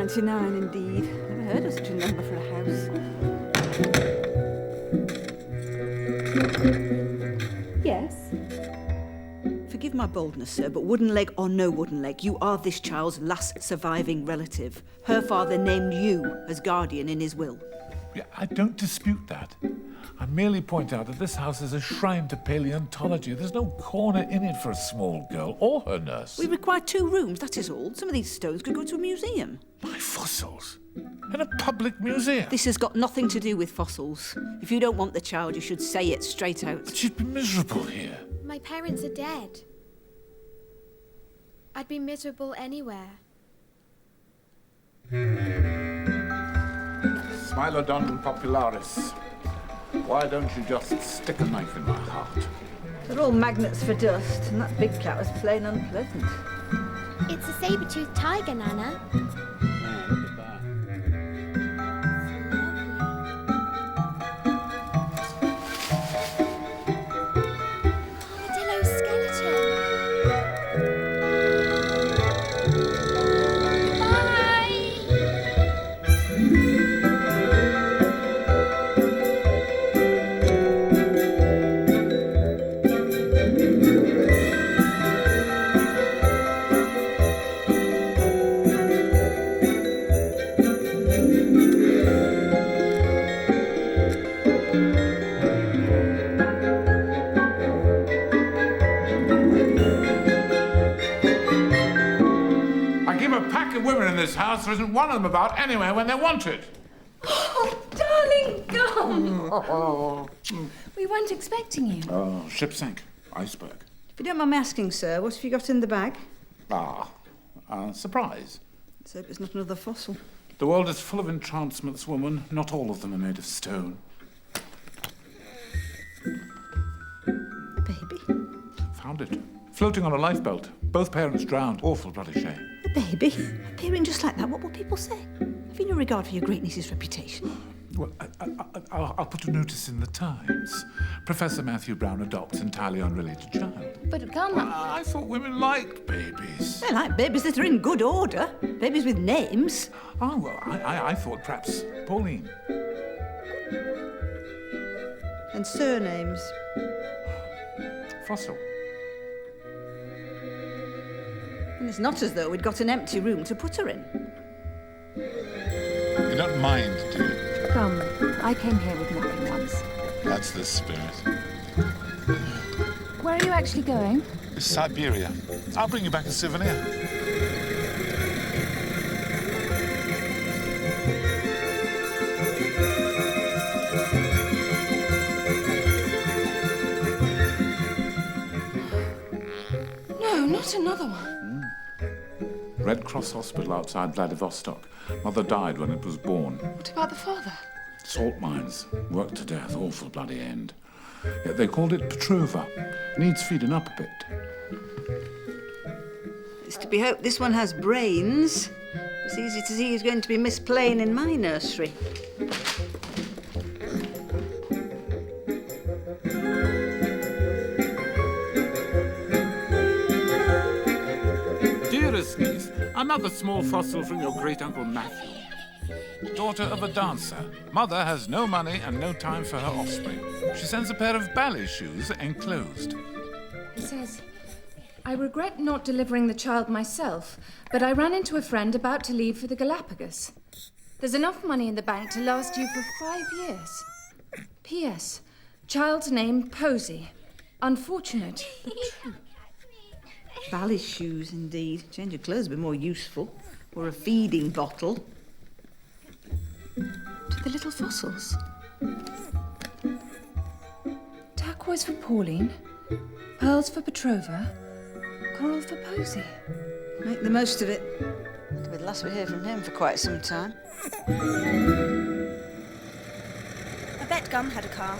£1.99 indeed. Never heard of such a number for a house. Yes? Forgive my boldness, sir, but wooden leg or no wooden leg, you are this child's last surviving relative. Her father named you as guardian in his will. Yeah, I don't dispute that. I merely point out that this house is a shrine to paleontology. There's no corner in it for a small girl or her nurse. We require 2 rooms, that is all. Some of these stones could go to a museum. My fossils? In a public museum? This has got nothing to do with fossils. If you don't want the child, you should say it straight out. But she'd be miserable here. My parents are dead. I'd be miserable anywhere. Smilodon popularis. Why don't you just stick a knife in my heart? They're all magnets for dust, and that big cat was plain unpleasant. It's a saber-toothed tiger, Nana. Armadillo skeleton. Women in this house, there isn't one of them about anywhere when they're wanted. Oh, darling Gum! We weren't expecting you. Oh, ship sank. Iceberg. If you don't mind me asking, sir, what have you got in the bag? Surprise. Let's hope it's not another fossil. The world is full of enchantments, woman. Not all of them are made of stone. A baby? Found it. Floating on a lifebelt. Both parents drowned. Awful bloody shame. A baby? Appearing just like that, what will people say? Have you no regard for your great niece's reputation? Well, I'll put a notice in the Times. Professor Matthew Brown adopts entirely unrelated child. But Gum... I thought women liked babies. They like babies that are in good order. Babies with names. Oh, well, I thought perhaps Pauline. And surnames. Fossil. And it's not as though we'd got an empty room to put her in. You don't mind, do you? Gum, I came here with nothing once. That's the spirit. Where are you actually going? It's Siberia. I'll bring you back a souvenir. No, not another one. Red Cross Hospital outside Vladivostok. Mother died when it was born. What about the father? Salt mines. Worked to death. Awful bloody end. Yet they called it Petrova. Needs feeding up a bit. It's to be hoped this one has brains. It's easy to see who's going to be Miss Plain in my nursery. Dearest niece, another small fossil from your great-uncle Matthew. Daughter of a dancer. Mother has no money and no time for her offspring. She sends a pair of ballet shoes enclosed. It says, I regret not delivering the child myself, but I ran into a friend about to leave for the Galapagos. There's enough money in the bank to last you for 5 years. P.S. Child's name Posy. Unfortunate, but true. Ballet shoes, indeed. Change of clothes would be more useful. Or a feeding bottle. To the little fossils. Turquoise for Pauline, pearls for Petrova, coral for Posy. Make the most of it. It'll be the last we hear from him for quite some time. I bet Gum had a car.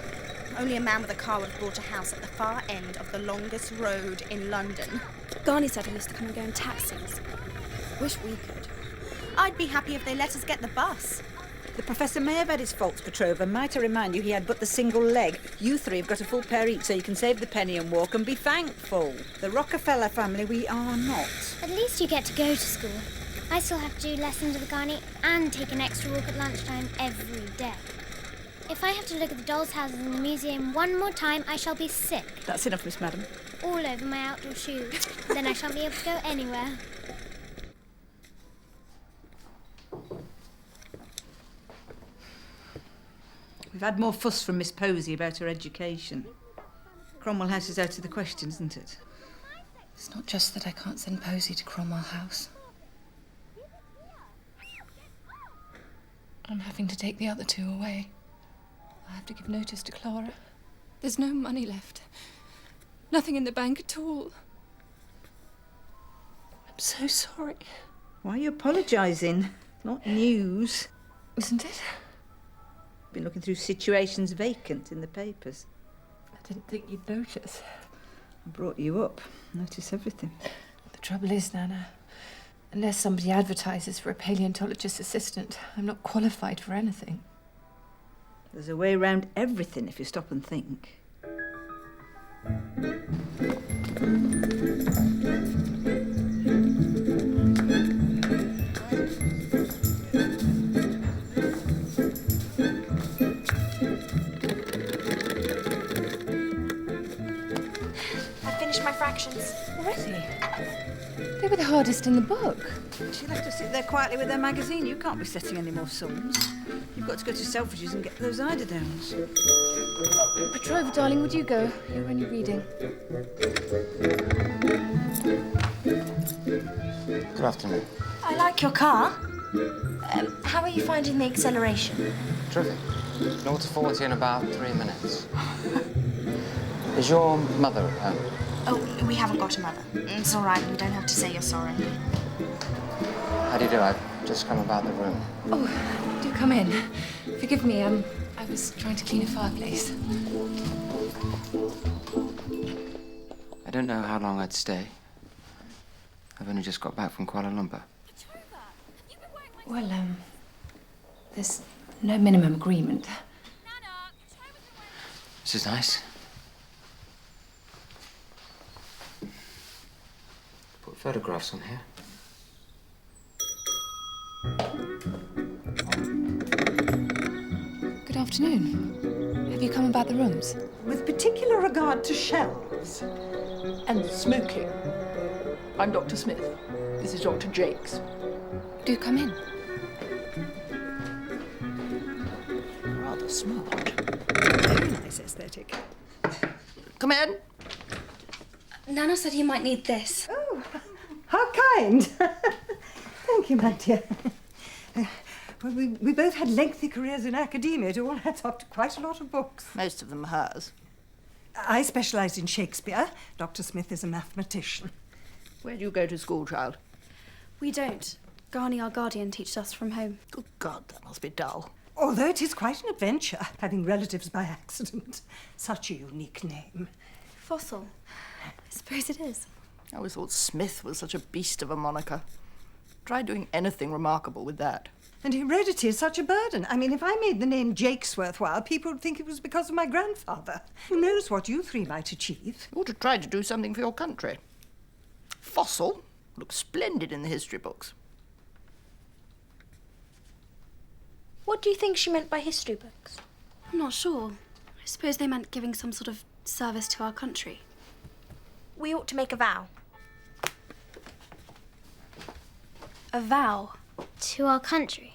Only a man with a car would have bought a house at the far end of the longest road in London. Garney said he used to come and go in taxis. Wish we could. I'd be happy if they let us get the bus. The Professor may have had his faults, Petrova. Might I remind you he had but the single leg. You 3 have got a full pair each, so you can save the penny and walk and be thankful. The Rockefeller family, we are not. At least you get to go to school. I still have to do lessons with Garni and take an extra walk at lunchtime every day. If I have to look at the dolls' houses in the museum one more time, I shall be sick. That's enough, Miss Madam. All over my outdoor shoes. Then I shan't be able to go anywhere. We've had more fuss from Miss Posey about her education. Cromwell House is out of the question, isn't it? It's not just that I can't send Posey to Cromwell House. I'm having to take the other two away. I have to give notice to Clara. There's no money left. Nothing in the bank at all. I'm so sorry. Why are you apologising? Not news. Isn't it? Been looking through situations vacant in the papers. I didn't think you'd notice. I brought you up. Notice everything. The trouble is, Nana, unless somebody advertises for a paleontologist assistant, I'm not qualified for anything. There's a way around everything if you stop and think. I finished my fractions. Already? They were the hardest in the book. She'll have to sit there quietly with her magazine. You can't be setting any more sums. You've got to go to Selfridges and get those eiderdowns. Petrova, darling, would you go? You're only reading. Good afternoon. I like your car. How are you finding the acceleration? Terrific. 0 to 40 in about 3 minutes. Is your mother at home? Oh, we haven't got a mother. It's all right. You don't have to say you're sorry. How do you do? I've just come about the room. Oh, do come in. Forgive me, I was trying to clean a fireplace. I don't know how long I'd stay. I've only just got back from Kuala Lumpur. Well, there's no minimum agreement. This is nice. Put photographs on here. Good afternoon. Have you come about the rooms? With particular regard to shelves and smoking. I'm Dr. Smith. This is Dr. Jakes. Do come in. Rather smart. Very nice aesthetic. Come in. Nana said you might need this. Oh, how kind. Thank you, my dear. Well, we both had lengthy careers in academia. It all adds up to quite a lot of books. Most of them hers. I specialised in Shakespeare. Dr. Smith is a mathematician. Where do you go to school, child? We don't. Garni, our guardian, teaches us from home. Good God, that must be dull. Although it is quite an adventure, having relatives by accident. Such a unique name. Fossil. I suppose it is. I always thought Smith was such a beast of a moniker. Try doing anything remarkable with that. And heredity is such a burden. I mean, if I made the name Jakes worthwhile, people would think it was because of my grandfather. Who knows what you three might achieve? You ought to try to do something for your country. Fossil looks splendid in the history books. What do you think she meant by history books? I'm not sure. I suppose they meant giving some sort of service to our country. We ought to make a vow. A vow? To our country.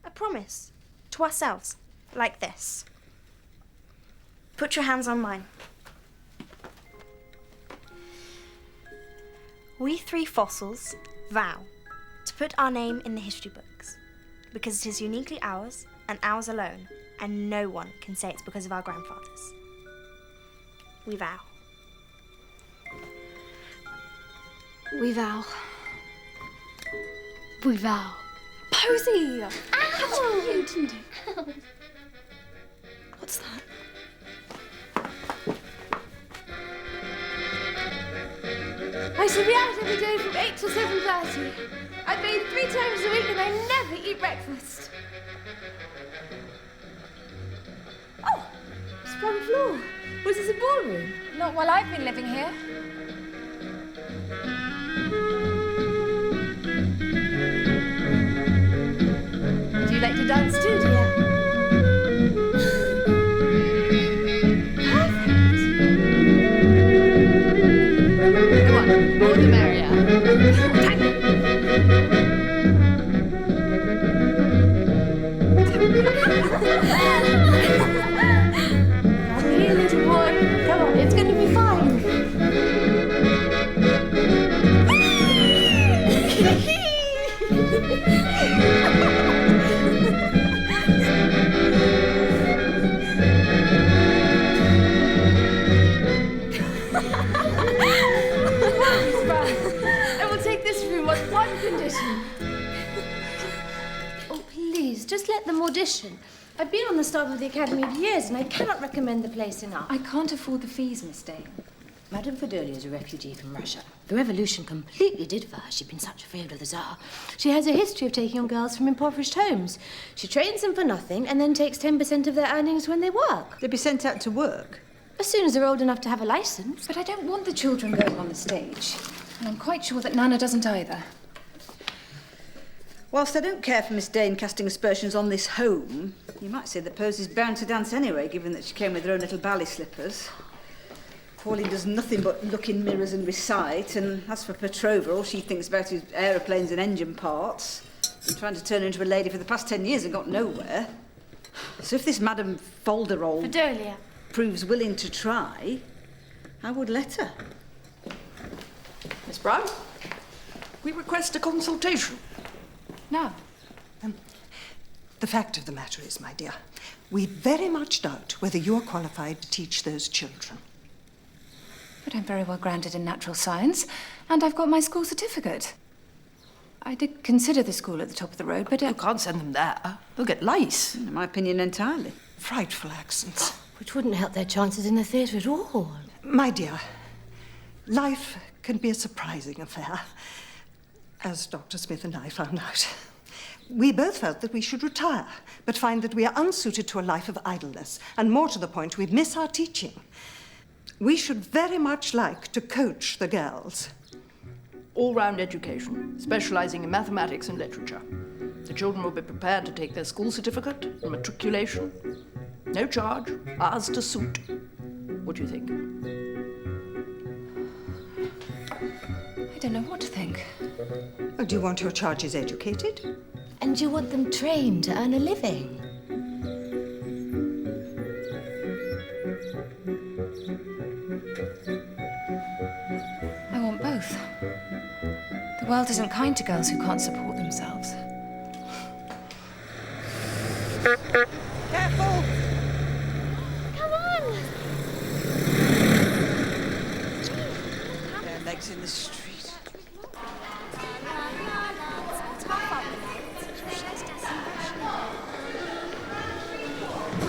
A promise. To ourselves. Like this. Put your hands on mine. We three fossils vow to put our name in the history books because it is uniquely ours and ours alone, and no one can say it's because of our grandfathers. We vow. We vow. We vow. Posey! Ow! You didn't do. What's that? I shall be out every day from 8 till 7:30. I bathe 3 times a week and I never eat breakfast. Oh, sprung floor. Was this a ballroom? Not while I've been living here. you like to dance too, dear? Perfect. Come on, the more the merrier. Here, little boy. Come on, it's going to be fine. I will take this room on one condition. Oh, please, just let them audition. I've been on the staff of the Academy for years, and I cannot recommend the place enough. I can't afford the fees, Miss Dane. Madame Fidelia is a refugee from Russia. The revolution completely did for her. She'd been such a favourite of the Tsar. She has a history of taking on girls from impoverished homes. She trains them for nothing and then takes 10% of their earnings when they work. They'd be sent out to work. As soon as they're old enough to have a licence. But I don't want the children going on the stage. And I'm quite sure that Nana doesn't either. Whilst I don't care for Miss Dane casting aspersions on this home, you might say that Percy's bound to dance anyway, given that she came with her own little ballet slippers. Pauline does nothing but look in mirrors and recite, and as for Petrova, all she thinks about is aeroplanes and engine parts. Been trying to turn her into a lady for the past 10 years and got nowhere. So if this Madame Folderol Fidelia proves willing to try, I would let her. Miss Brown, we request a consultation. Now, The fact of the matter is, my dear, we very much doubt whether you're qualified to teach those children. but I'm very well grounded in natural science, and I've got my school certificate. I did consider the school at the top of the road, but... You can't send them there. They'll get lice. In my opinion, entirely. Frightful accents. Which wouldn't help their chances in the theatre at all. My dear, life can be a surprising affair, as Dr. Smith and I found out. We both felt that we should retire, but find that we are unsuited to a life of idleness, and more to the point, we miss our teaching. We should very much like to coach the girls. All-round education, specialising in mathematics and literature. The children will be prepared to take their school certificate and matriculation. No charge, ours to suit. What do you think? I don't know what to think. Oh, do you want your charges educated? And you want them trained to earn a living. I want both. The world isn't kind to girls who can't support themselves. Careful! Come on! Their legs in the street.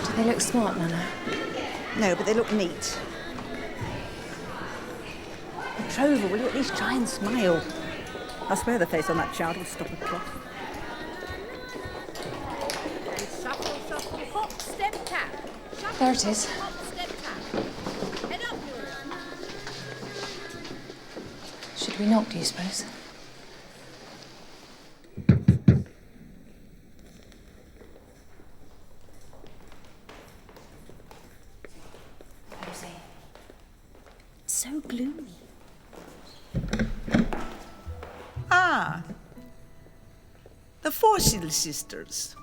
Do they look smart, Nana? No, but they look neat. Petrova, will you at least try and smile? I swear the face on that child will stop a cloth. There it is. Should we knock, do you suppose? So gloomy. Ah, the Fossil sisters.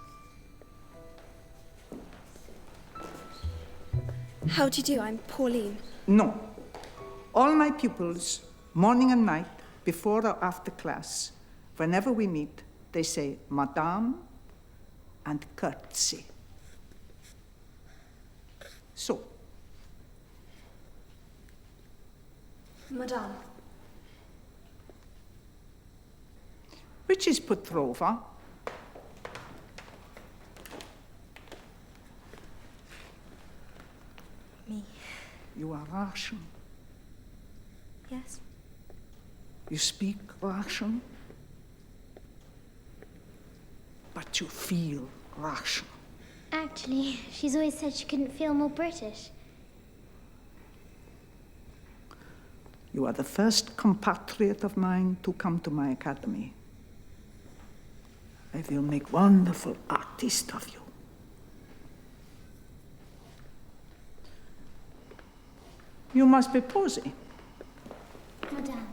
How do you do? I'm Pauline. No. All my pupils, morning and night, before or after class, whenever we meet, they say Madame and curtsy. So, Madame. which is Petrova? Me. You are Russian. Yes. You speak Russian, but you feel Russian. Actually, she's always said she couldn't feel more British. You are the first compatriot of mine to come to my academy. I will make wonderful artist of you. You must be posing. Madame.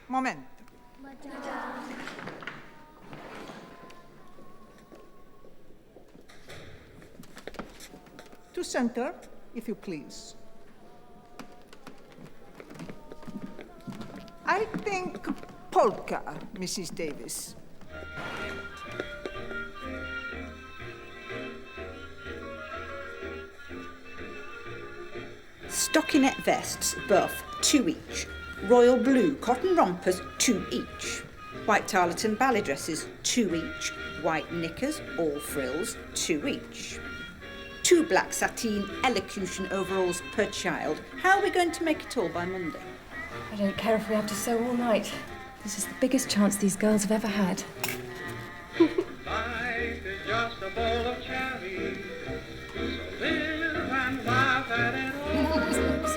Moment. To center, if you please. I think polka, Mrs. Davis. Stockinette vests, buff, 2 each. Royal blue cotton rompers, 2 each. White tarlatan ballet dresses, 2 each. White knickers, all frills, 2 each. 2 black sateen elocution overalls per child. How are we going to make it all by Monday? I don't care if we have to sew all night. This is the biggest chance these girls have ever had. Life is just a bowl of cherries, so live and laugh at it all.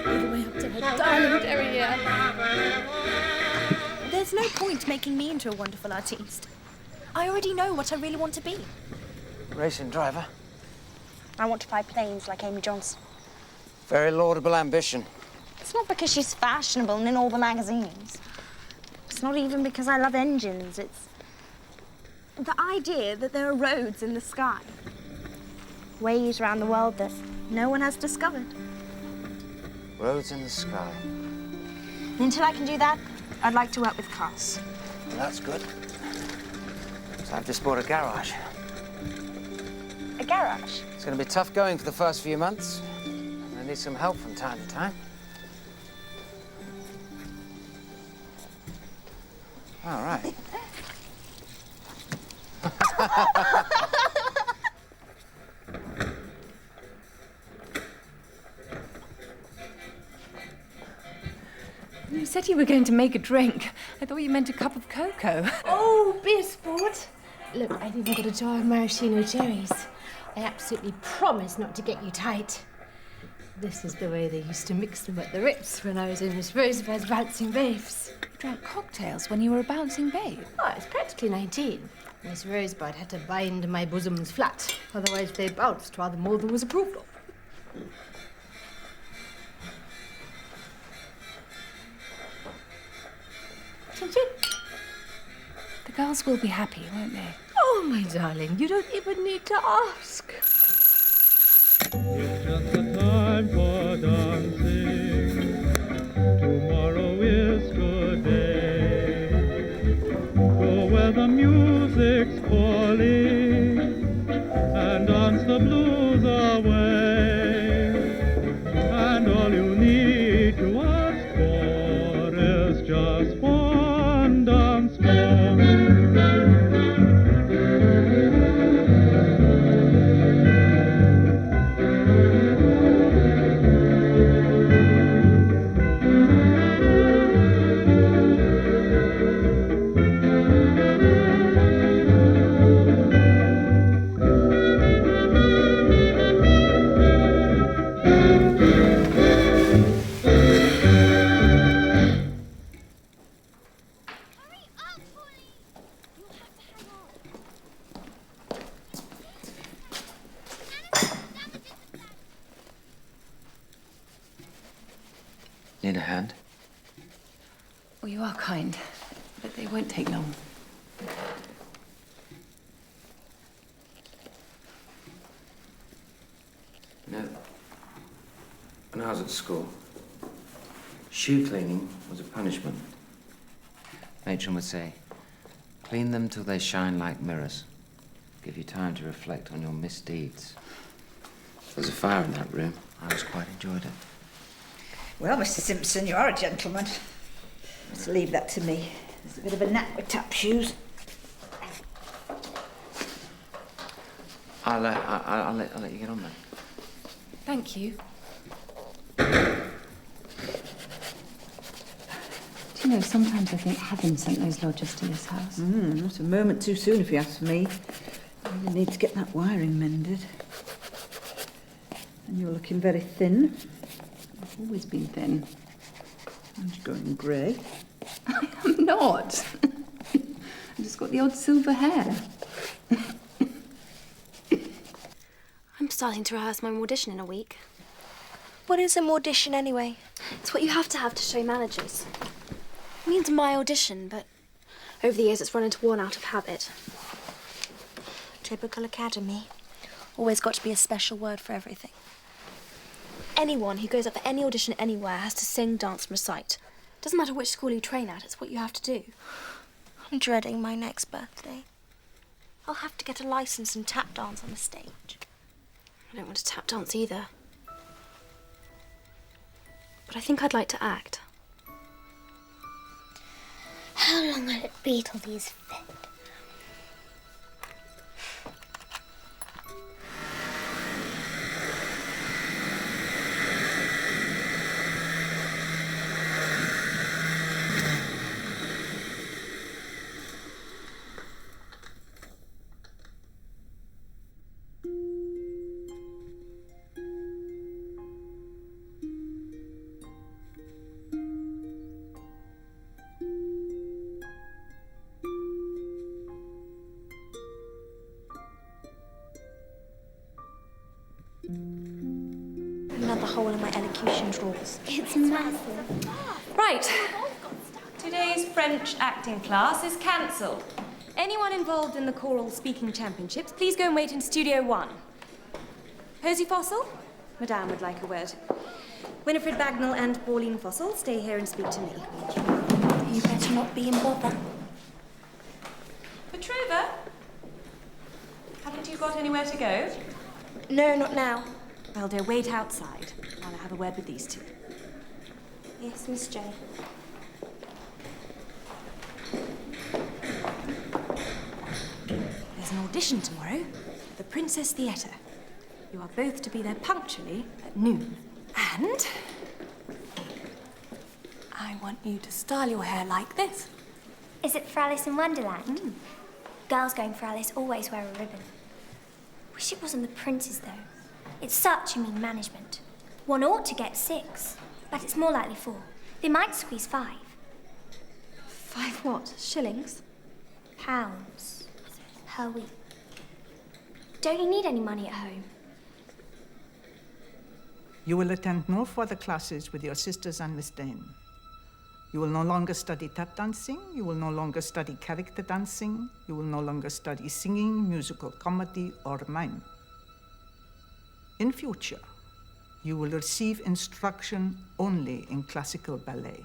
All the way up to her darling derriere. There's no point making me into a wonderful artiste. I already know what I really want to be. Racing driver. I want to fly planes like Amy Johnson. Very laudable ambition. It's not because she's fashionable and in all the magazines. It's not even because I love engines. It's the idea that there are roads in the sky. Ways around the world that no one has discovered. Roads in the sky. And until I can do that, I'd like to work with cars. Well, that's good. So I've just bought a garage. A garage? It's going to be tough going for the first few months. I need some help from time to time. All right. You said you were going to make a drink. I thought you meant a cup of cocoa. Oh, be a sport. Look, I've even got a jar of maraschino cherries. I absolutely promise not to get you tight. This is the way they used to mix them at the Ritz when I was in Miss Rosebud's Bouncing Babes. You drank cocktails when you were a bouncing babe? Oh, I was practically 19. Miss Rosebud had to bind my bosoms flat, otherwise they bounced rather more than was approved of. The girls will be happy, won't they? Oh, my darling, you don't even need to ask. It's just the time for dancing. Tomorrow is today. Go where the music's calling and dance the blues away. And all you need to ask for is just one dance more. Need a hand? Oh, you are kind, but they won't take long. No. When I was at school, shoe cleaning was a punishment. Matron would say, clean them till they shine like mirrors. Give you time to reflect on your misdeeds. If there was a fire in that room, I always quite enjoyed it. Well, Mr. Simpson, you are a gentleman. Let's leave that to me. There's a bit of a knack with tap shoes. I'll let you get on then. Thank you. Do you know, sometimes I think heaven sent those lodgers to this house. Not a moment too soon, if you ask me. You need to get that wiring mended. And you're looking very thin. I've always been thin. And you're going grey. I am not. I've just got the odd silver hair. I'm starting to rehearse my audition in a week. What is an audition anyway? It's what you have to show managers. It means my audition, but over the years it's run into worn out of habit. Typical academy. Always got to be a special word for everything. Anyone who goes up for any audition anywhere has to sing, dance, and recite. Doesn't matter which school you train at, it's what you have to do. I'm dreading my next birthday. I'll have to get a license and tap dance on the stage. I don't want to tap dance either. But I think I'd like to act. How long will it be till these fit? Another hole in my elocution drawers. It's massive. Right. Today's French acting class is cancelled. Anyone involved in the choral speaking championships, please go and wait in Studio 1. Posy Fossil, Madame would like a word. Winifred Bagnall and Pauline Fossil, stay here and speak to me. You better not be in bother. Petrova, haven't you got anywhere to go? No, not now. Well, dear, wait outside while I have a word with these two. Yes, Miss J. There's an audition tomorrow at the Princess Theatre. You are both to be there punctually at noon. And I want you to style your hair like this. Is it for Alice in Wonderland? Girls going for Alice always wear a ribbon. Wish it wasn't the princes, though. It's such a mean management. One ought to get 6, but it's more likely 4. They might squeeze 5. 5 what? Shillings? Pounds. Per week. Don't you need any money at home? You will attend no further classes with your sisters and Miss Dane. You will no longer study tap dancing. You will no longer study character dancing. You will no longer study singing, musical comedy, or mime. In future, you will receive instruction only in classical ballet.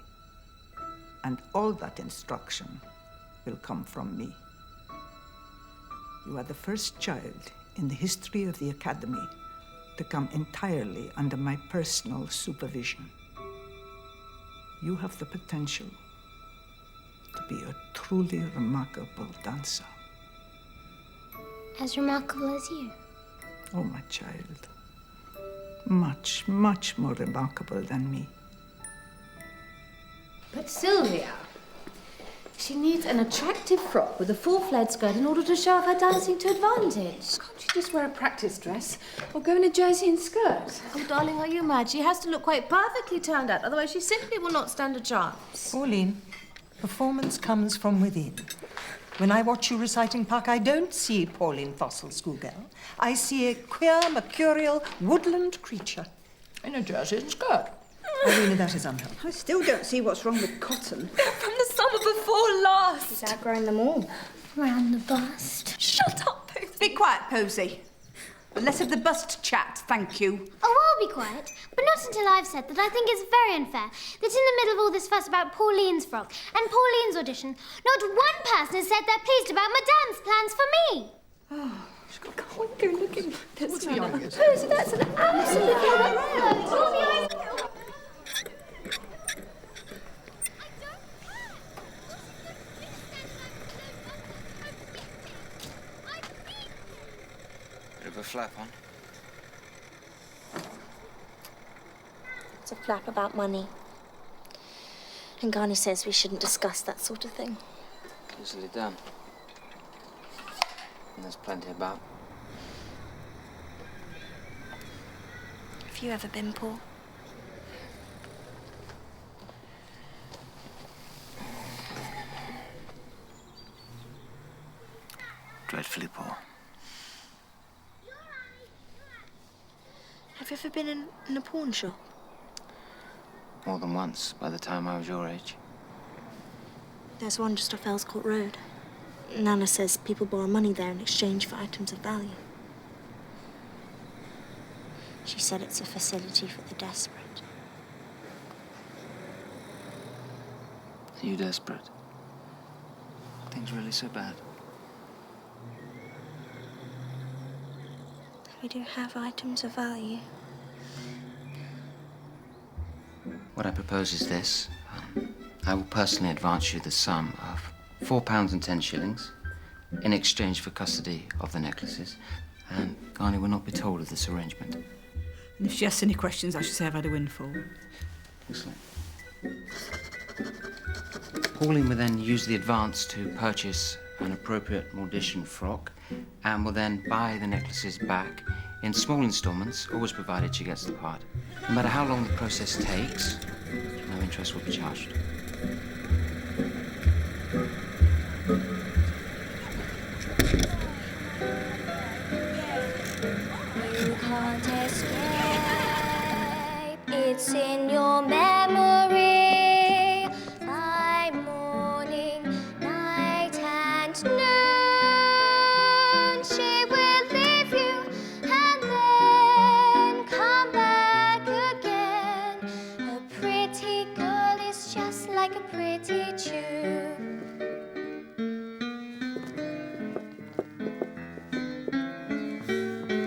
And all that instruction will come from me. You are the first child in the history of the Academy to come entirely under my personal supervision. You have the potential to be a truly remarkable dancer. As remarkable as you? Oh, my child. Much, much more remarkable than me. But Sylvia, she needs an attractive frock with a full-fledged skirt in order to show off her dancing to advantage. Can't she just wear a practice dress or go in a jersey and skirt? Oh, darling, are you mad? She has to look quite perfectly turned out, otherwise she simply will not stand a chance. Pauline, performance comes from within. When I watch you reciting Puck, I don't see Pauline Fossil, schoolgirl. I see a queer, mercurial, woodland creature. In a jersey and skirt. Irina, that is unhelpful. I still don't see what's wrong with cotton. From the summer before last. She's outgrowing them all. Round the bust. Shut up, Posy. Be quiet, Posy. Less of the bust chat, thank you. Oh, I'll be quiet, but not until I've said that I think it's very unfair that in the middle of all this fuss about Pauline's frock and Pauline's audition, not one person has said they're pleased about Madame's plans for me. Oh, I can't go looking like this. What's the youngest? Posy, that's an absolute... Bit of a flap on. It's a flap about money. And Garni says we shouldn't discuss that sort of thing. Easily done. And there's plenty about. Have you ever been poor? Dreadfully poor. Have you ever been in a pawn shop? More than once, by the time I was your age. There's one just off Elscourt Road. Nana says people borrow money there in exchange for items of value. She said it's a facility for the desperate. Are you desperate? Things really so bad? We do have items of value. What I propose is this. I will personally advance you the sum of £4.10 in exchange for custody of the necklaces, and Garni will not be told of this arrangement. And if she asks any questions, I should say I've had a windfall. Excellent. Pauline will then use the advance to purchase an appropriate Mortician frock and will then buy the necklaces back in small instalments, always provided she gets the part. No matter how long the process takes, no interest will be charged. You can't escape, it's in your memory. By morning, night and noon, she will leave you and then come back again. A pretty girl is just like a pretty tune.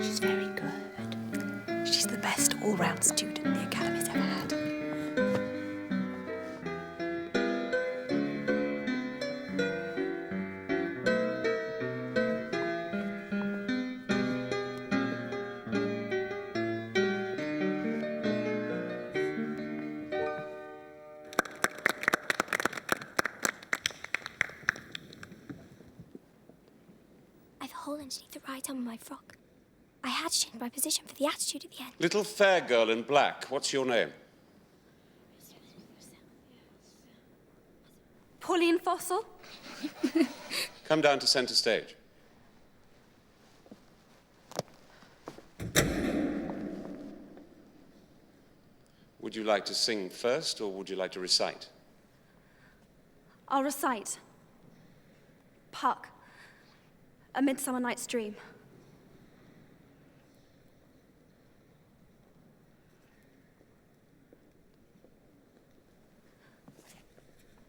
She's very good. She's the best all-round student the Academy's ever had. I've a hole underneath the right arm of my frock. I had to change my position for the attitude at the end. Little fair girl in black, what's your name? Pauline Fossil? Come down to centre stage. Would you like to sing first, or would you like to recite? I'll recite. Puck. A Midsummer Night's Dream.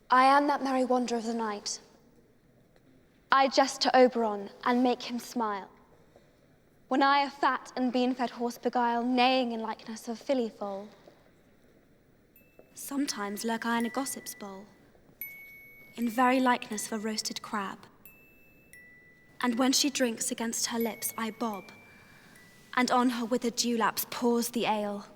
I am that merry wanderer of the night. I jest to Oberon and make him smile. When I a fat and bean-fed horse beguile, neighing in likeness of filly foal. Sometimes lurk I in a gossip's bowl, in very likeness of a roasted crab. And when she drinks against her lips, I bob, and on her withered dewlaps pours the ale.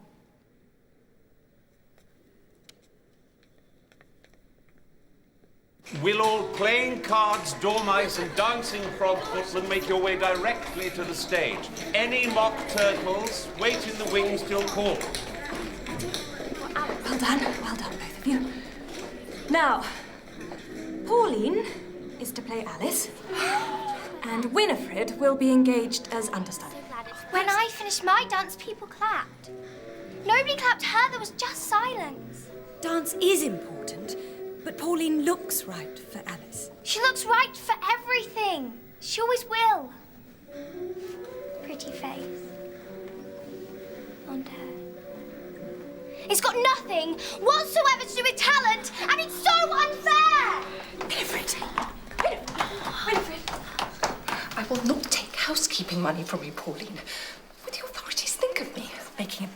Will all playing cards, dormice, and dancing frog footmen make your way directly to the stage? Any mock turtles, wait in the wings till called. Well done, both of you. Now, Pauline is to play Alice, and Winifred will be engaged as understudy. When I finished my dance, people clapped. Nobody clapped her, there was just silence. Dance is important, but Pauline looks right for Alice. She looks right for everything. She always will. Pretty face. Blonde hair. It's got nothing whatsoever to do with talent, and it's so unfair! Winifred! I will not take housekeeping money from you, Pauline. What do the authorities think of me? Making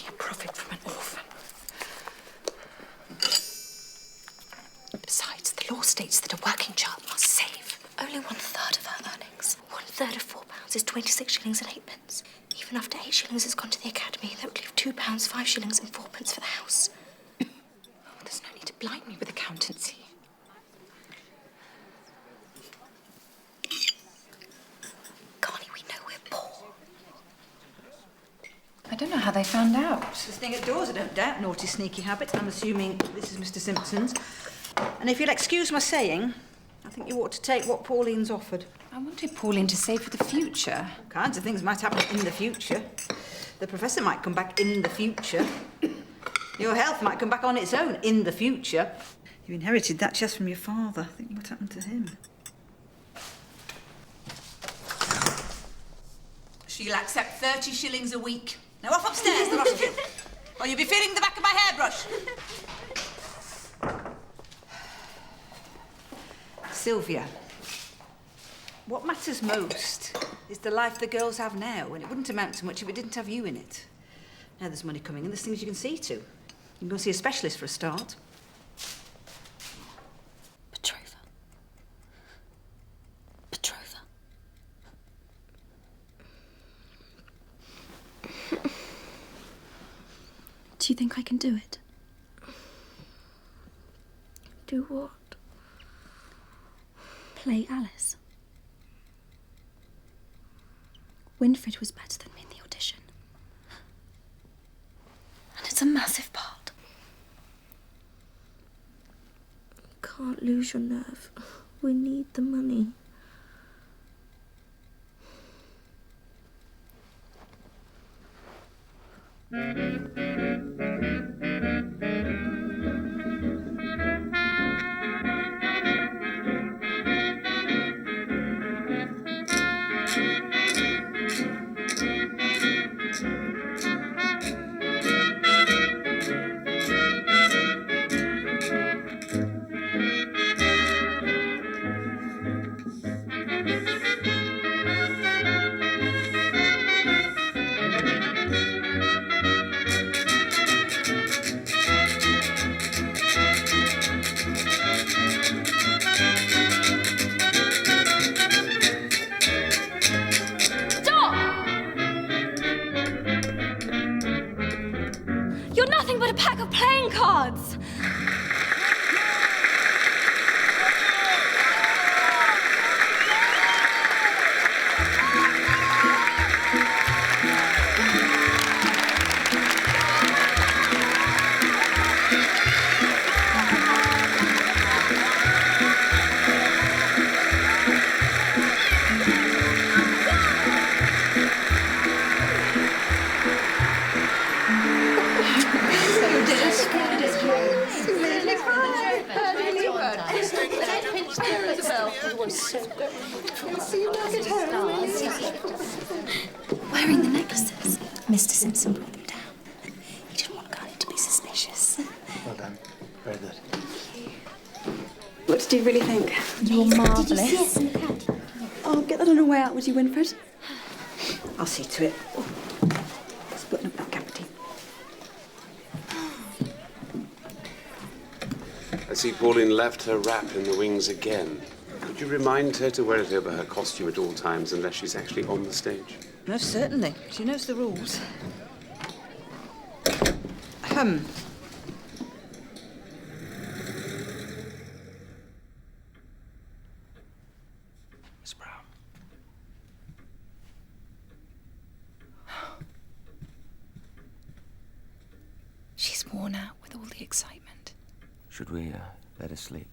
a profit from an orphan. Besides, the law states that a working child must save only 1/3 of her earnings. third of £4 is 26 shillings and 8p. Even after 8 shillings has gone to the academy, that would leave £2, 5 shillings and 4p for the house. Oh, there's no need to blind me with accountancy. Carney, we know we're poor. I don't know how they found out. It's the thing at doors, I don't doubt. Naughty, sneaky habits. I'm assuming this is Mr. Simpson's. And if you'll excuse my saying, I think you ought to take what Pauline's offered. I wanted Pauline to save for the future. All kinds of things might happen in the future. The professor might come back in the future. Your health might come back on its own in the future. You inherited that chest from your father. Think what happened to him. She'll accept 30 shillings a week. Now off upstairs, the lot of you. Or you'll be feeling the back of my hairbrush. Sylvia, what matters most is the life the girls have now, and it wouldn't amount to much if it didn't have you in it. Now there's money coming in, there's things you can see to. You can go see a specialist for a start. Petrova. Do you think I can do it? Do what? Play Alice. Winfred was better than me in the audition. And it's a massive part. You can't lose your nerve. We need the money. You're nothing but a pack of playing cards! Wearing the necklaces. Mr. Simpson brought them down. He didn't want Carney to be suspicious. Well done. Very good. What did you really think? You're marvellous. Did you see us in the cant? I'll get that on a way out with you, Winfred. I'll see to it. Let's button up that cavity. I see Pauline left her wrap in the wings again. Could you remind her to wear it over her costume at all times unless she's actually on the stage? Most certainly. She knows the rules. Miss Brown. She's worn out with all the excitement. Should we let her sleep?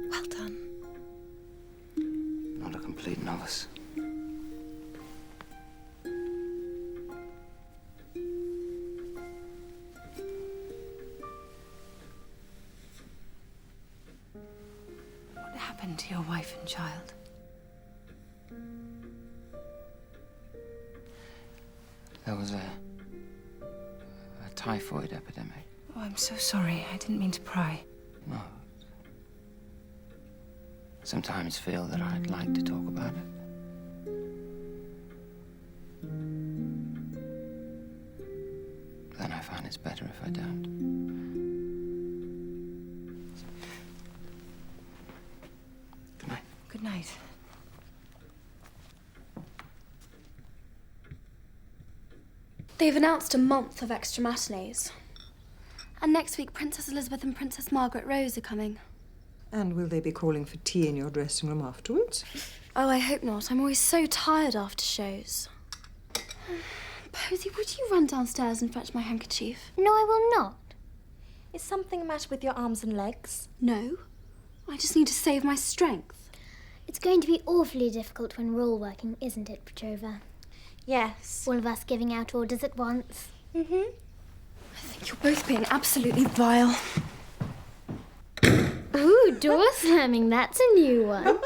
Well done. Not a complete novice. What happened to your wife and child? There was a typhoid epidemic. Oh, I'm so sorry. I didn't mean to pry. No. Sometimes feel that I'd like to talk about it. Then I find it's better if I don't. Good night. Good night. They've announced a month of extra matinees. And next week, Princess Elizabeth and Princess Margaret Rose are coming. And will they be calling for tea in your dressing room afterwards? Oh, I hope not. I'm always so tired after shows. Posy, would you run downstairs and fetch my handkerchief? No, I will not. Is something the matter with your arms and legs? No. I just need to save my strength. It's going to be awfully difficult when we're all working, isn't it, Petrova? Yes. All of us giving out orders at once. Mm-hmm. I think you're both being absolutely vile. Ooh, door slamming, that's a new one.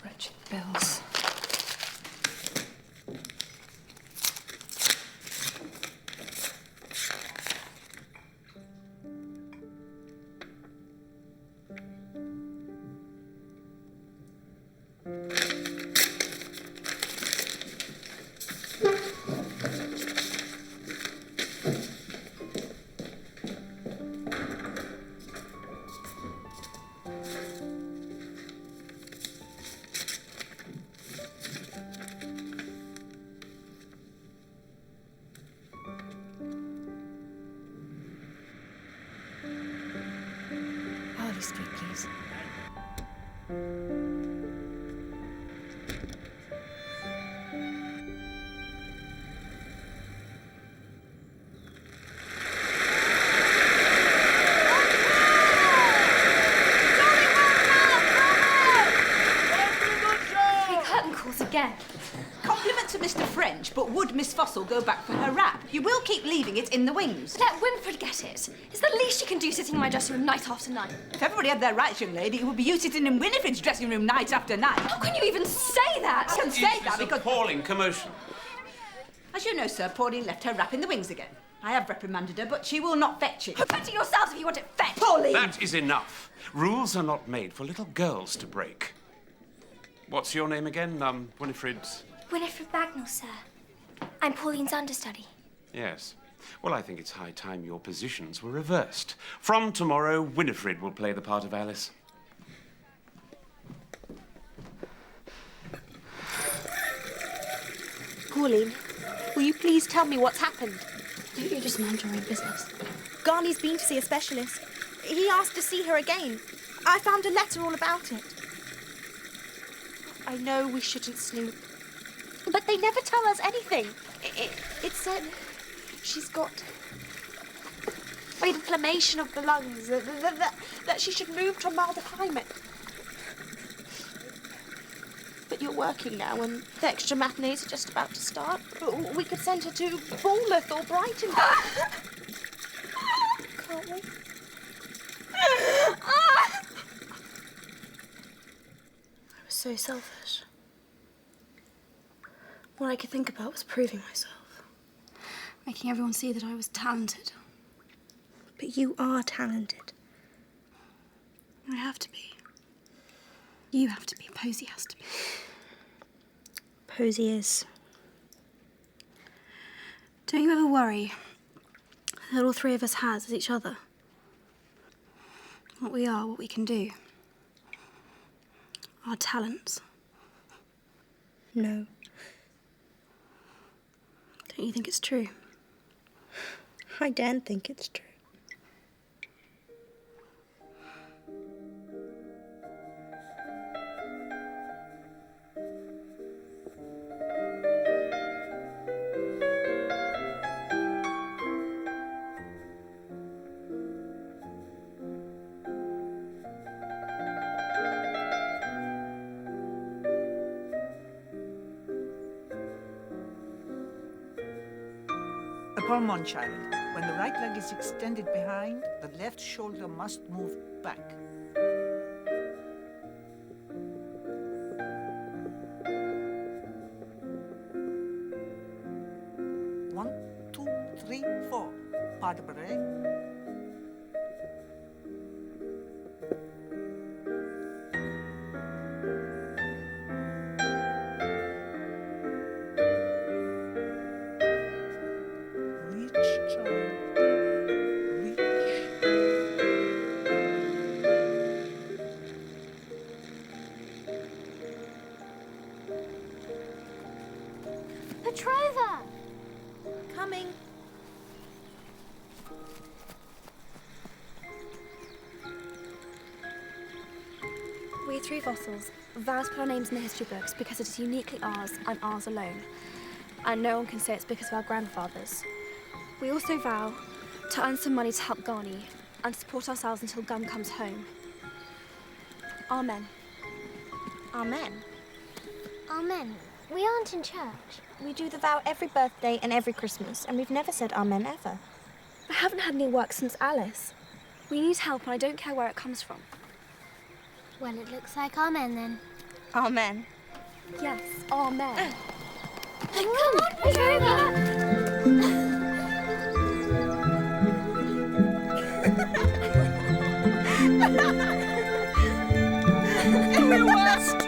Wretched bills. Harley Street, please. Three curtain calls again. Compliment to Mr. French, but would Miss Fossil go back for her wrap? You will keep leaving it in the wings. Let Winfred get it. It's the least you can do sitting in my dressing room night after night. If everybody had their rights, young lady, it would be you sitting in Winifred's dressing room night after night. How can you even say that? I can say that because... appalling commotion. As you know, sir, Pauline left her wrap in the wings again. I have reprimanded her, but she will not fetch it. Fetch it yourselves if you want it fetched. Pauline! That is enough. Rules are not made for little girls to break. What's your name again? Winifred? Winifred Bagnall, sir. I'm Pauline's understudy. Yes. Well, I think it's high time your positions were reversed. From tomorrow, Winifred will play the part of Alice. Pauline, will you please tell me what's happened? Don't you just mind your own business? Garney's been to see a specialist. He asked to see her again. I found a letter all about it. I know we shouldn't snoop, but they never tell us anything. It said she's got inflammation of the lungs, that she should move to a milder climate. But you're working now, and the extra matinees are just about to start. We could send her to Bournemouth or Brighton. Can't we? I was so selfish. All I could think about was proving myself. Making everyone see that I was talented. But you are talented. I have to be. You have to be. Posy has to be. Posy is. Don't you ever worry that all three of us has is each other? What we are, what we can do. Our talents. No. Don't you think it's true? I daren't think it's true. Upon one child, when the right leg is extended behind, the left shoulder must move back. Pas de break. Reach, child. Petrova! Coming. We three fossils vow to put our names in the history books because it is uniquely ours and ours alone. And no one can say it's because of our grandfathers. We also vow to earn some money to help Ghani and support ourselves until Gum comes home. Amen. Amen. Amen. We aren't in church. We do the vow every birthday and every Christmas, and we've never said amen ever. I haven't had any work since Alice. We need help, and I don't care where it comes from. Well, it looks like amen then. Amen. Yes, amen. Come on, Petrova! You're the worst!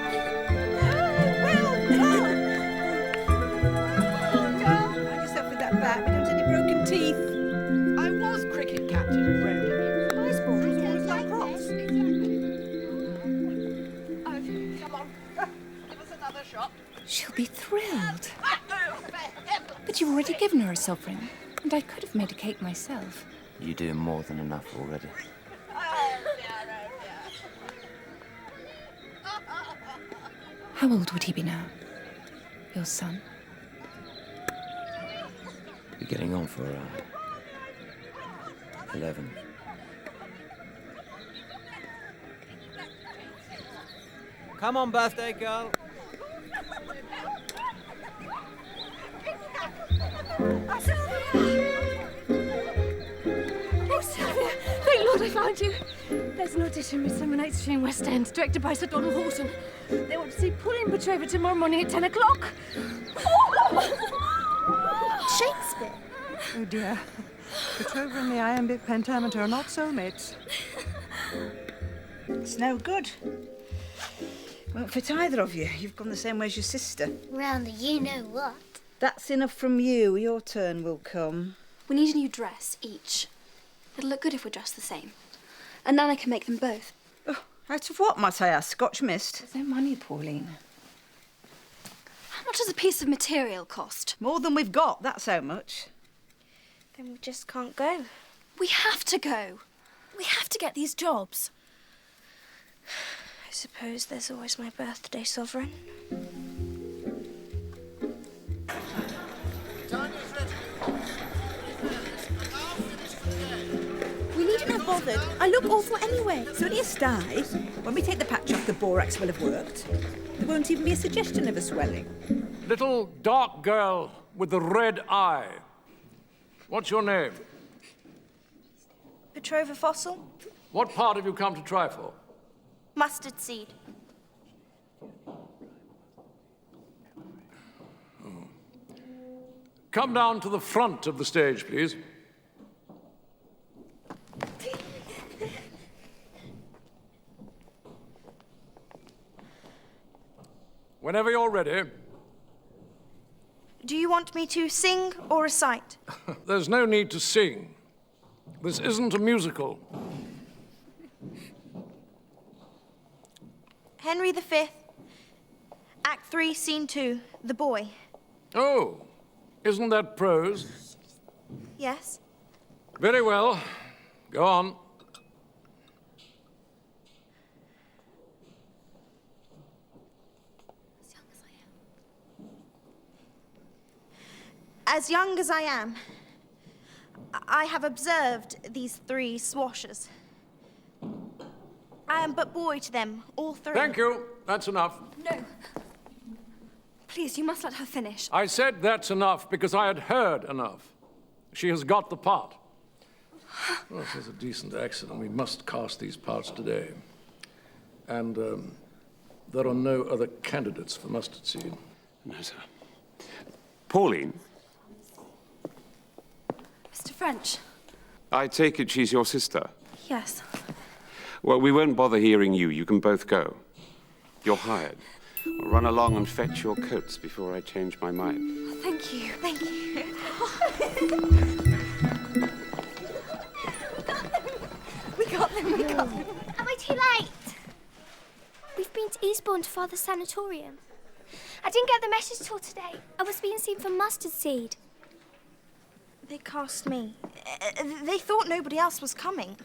Well done! Mind yourself with that bat. We don't have any broken teeth. I was cricket captain at Rowley. My sport was always lacrosse. Come on. Give us another shot. She'll be thrilled. But you've already given her a sovereign, and I could have made a cake myself. You do more than enough already. How old would he be now? Your son? You're getting on for 11. Come on, birthday girl. Oh, Sylvia! Thank Lord I found you. There's an audition with Midsummer Night's Dream West End, directed by Sir Donald Horton. They want to see Pauline Petrova tomorrow morning at 10 o'clock. Shakespeare. Oh dear. Petrova and the iambic pentameter are not soulmates. It's no good. Won't fit either of you. You've gone the same way as your sister. Round the you-know-what. That's enough from you. Your turn will come. We need a new dress, each. It'll look good if we're dressed the same. And Nana can make them both. Oh, out of what, might I ask? Scotch mist? There's no money, Pauline. How much does a piece of material cost? More than we've got, that's how much. Then we just can't go. We have to go. We have to get these jobs. I suppose there's always my birthday sovereign. We needn't have bothered. I look awful anyway. It's only a sty. When we take the patch off, the borax will have worked. There won't even be a suggestion of a swelling. Little dark girl with the red eye. What's your name? Petrova Fossil. What part have you come to try for? Mustard seed. Come down to the front of the stage, please. Whenever you're ready. Do you want me to sing or recite? There's no need to sing. This isn't a musical. Henry V, Act 3, Scene 2, The Boy. Oh, isn't that prose? Yes. Very well. Go on. As young as I am, I have observed these three swashers. I am but boy to them, all three. Thank you. That's enough. No. Please, you must let her finish. I said that's enough because I had heard enough. She has got the part. Well, she has a decent accent, and we must cast these parts today. And there are no other candidates for mustard seed. No, sir. Pauline? Mr. French. I take it she's your sister? Yes. Well, we won't bother hearing you. You can both go. You're hired. I'll run along and fetch your coats before I change my mind. Oh, thank you, thank you. We got them. Am I too late? We've been to Eastbourne to Father's sanatorium. I didn't get the message till today. I was being seen for mustard seed. They cast me. They thought nobody else was coming.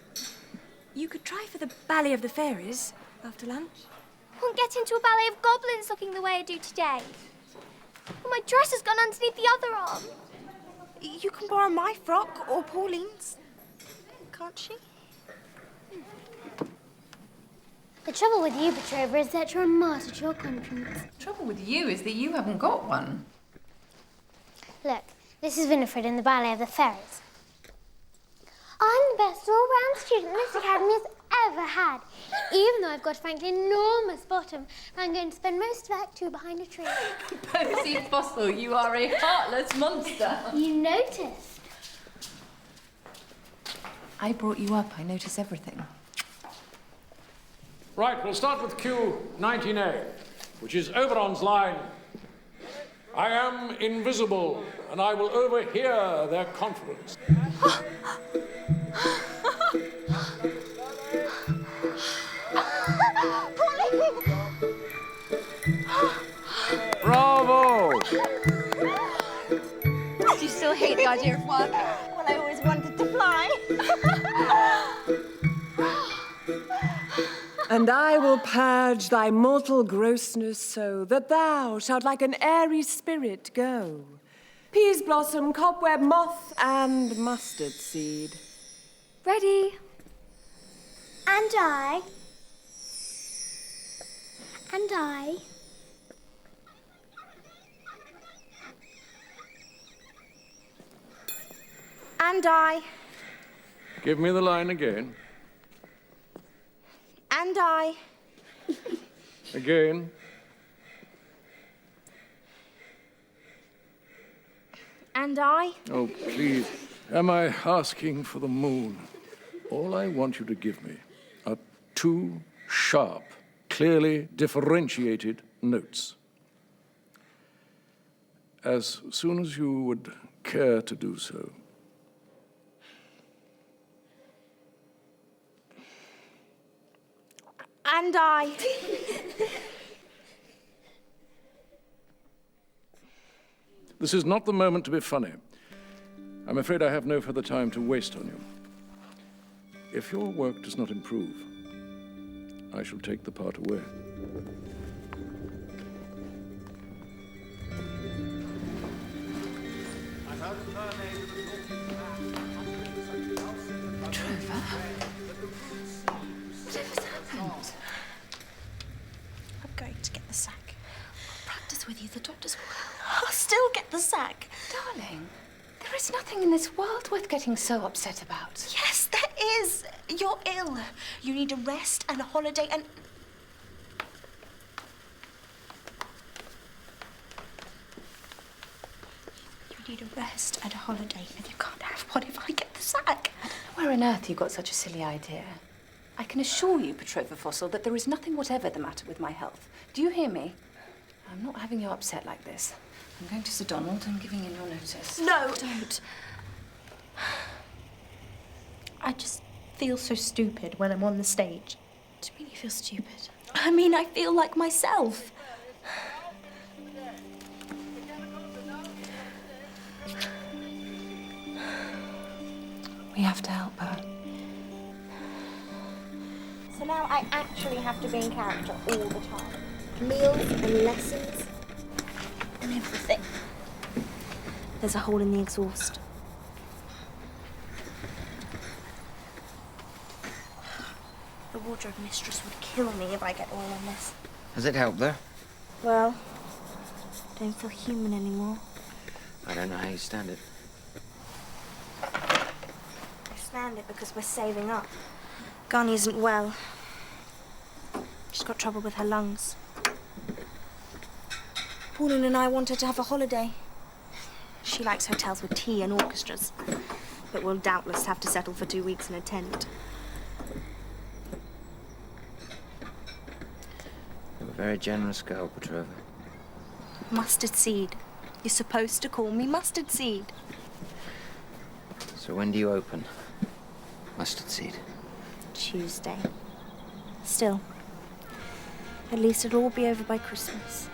You could try for the Ballet of the Fairies after lunch. Won't get into a ballet of goblins looking the way I do today. Well, my dress has gone underneath the other arm. You can borrow my frock or Pauline's. Can't she? The trouble with you, Petrova, is that you're a martyr to your conscience. The trouble with you is that you haven't got one. Look, this is Winifred in the Ballet of the Fairies. I'm the best all-round student this academy has ever had. Even though I've got a frankly enormous bottom, I'm going to spend most of Act 2 behind a tree. Posy Fossil, you are a heartless monster. You noticed. I brought you up. I notice everything. Right, we'll start with cue 19A, which is Oberon's line. I am invisible, and I will overhear their conference. Bravo! Do you still hate the idea of working? Well, I always wanted to fly. And I will purge thy mortal grossness so that thou shalt like an airy spirit go. Peas blossom, cobweb, moth, and mustard seed. Ready? And I. And I. And I. Give me the line again. And I. Again. And I. Oh, please. Am I asking for the moon? All I want you to give me are 2 sharp, clearly differentiated notes. As soon as you would care to do so. And I. This is not the moment to be funny. I'm afraid I have no further time to waste on you. If your work does not improve, I shall take the part away. Trevor? Whatever's happened? I'm going to get the sack. I'll practice with you. The doctors will help. I'll still get the sack. Darling, there is nothing in this world worth getting so upset about. Yes, there is. You're ill. You need a rest and a holiday and... You need a rest and a holiday, and you can't have one if I get the sack. I don't know where on earth you got such a silly idea. I can assure you, Petrova Fossil, that there is nothing whatever the matter with my health. Do you hear me? I'm not having you upset like this. I'm going to Sir Donald and giving in your notice. No, don't. I just feel so stupid when I'm on the stage. What do you mean you feel stupid? I mean, I feel like myself. We have to help her. So now I actually have to be in character all the time. Meals and lessons and everything. There's a hole in the exhaust. The wardrobe mistress would kill me if I get oil on this. Has it helped there? Well, I don't feel human anymore. I don't know how you stand it. I stand it because we're saving up. Garni isn't well. She's got trouble with her lungs. Pauline and I want her to have a holiday. She likes hotels with tea and orchestras. but will doubtless have to settle for 2 weeks in a tent. You're a very generous girl, Petrova. Mustard seed. You're supposed to call me Mustard Seed. So when do you open? Mustard Seed. Tuesday. Still, at least it'll all be over by Christmas.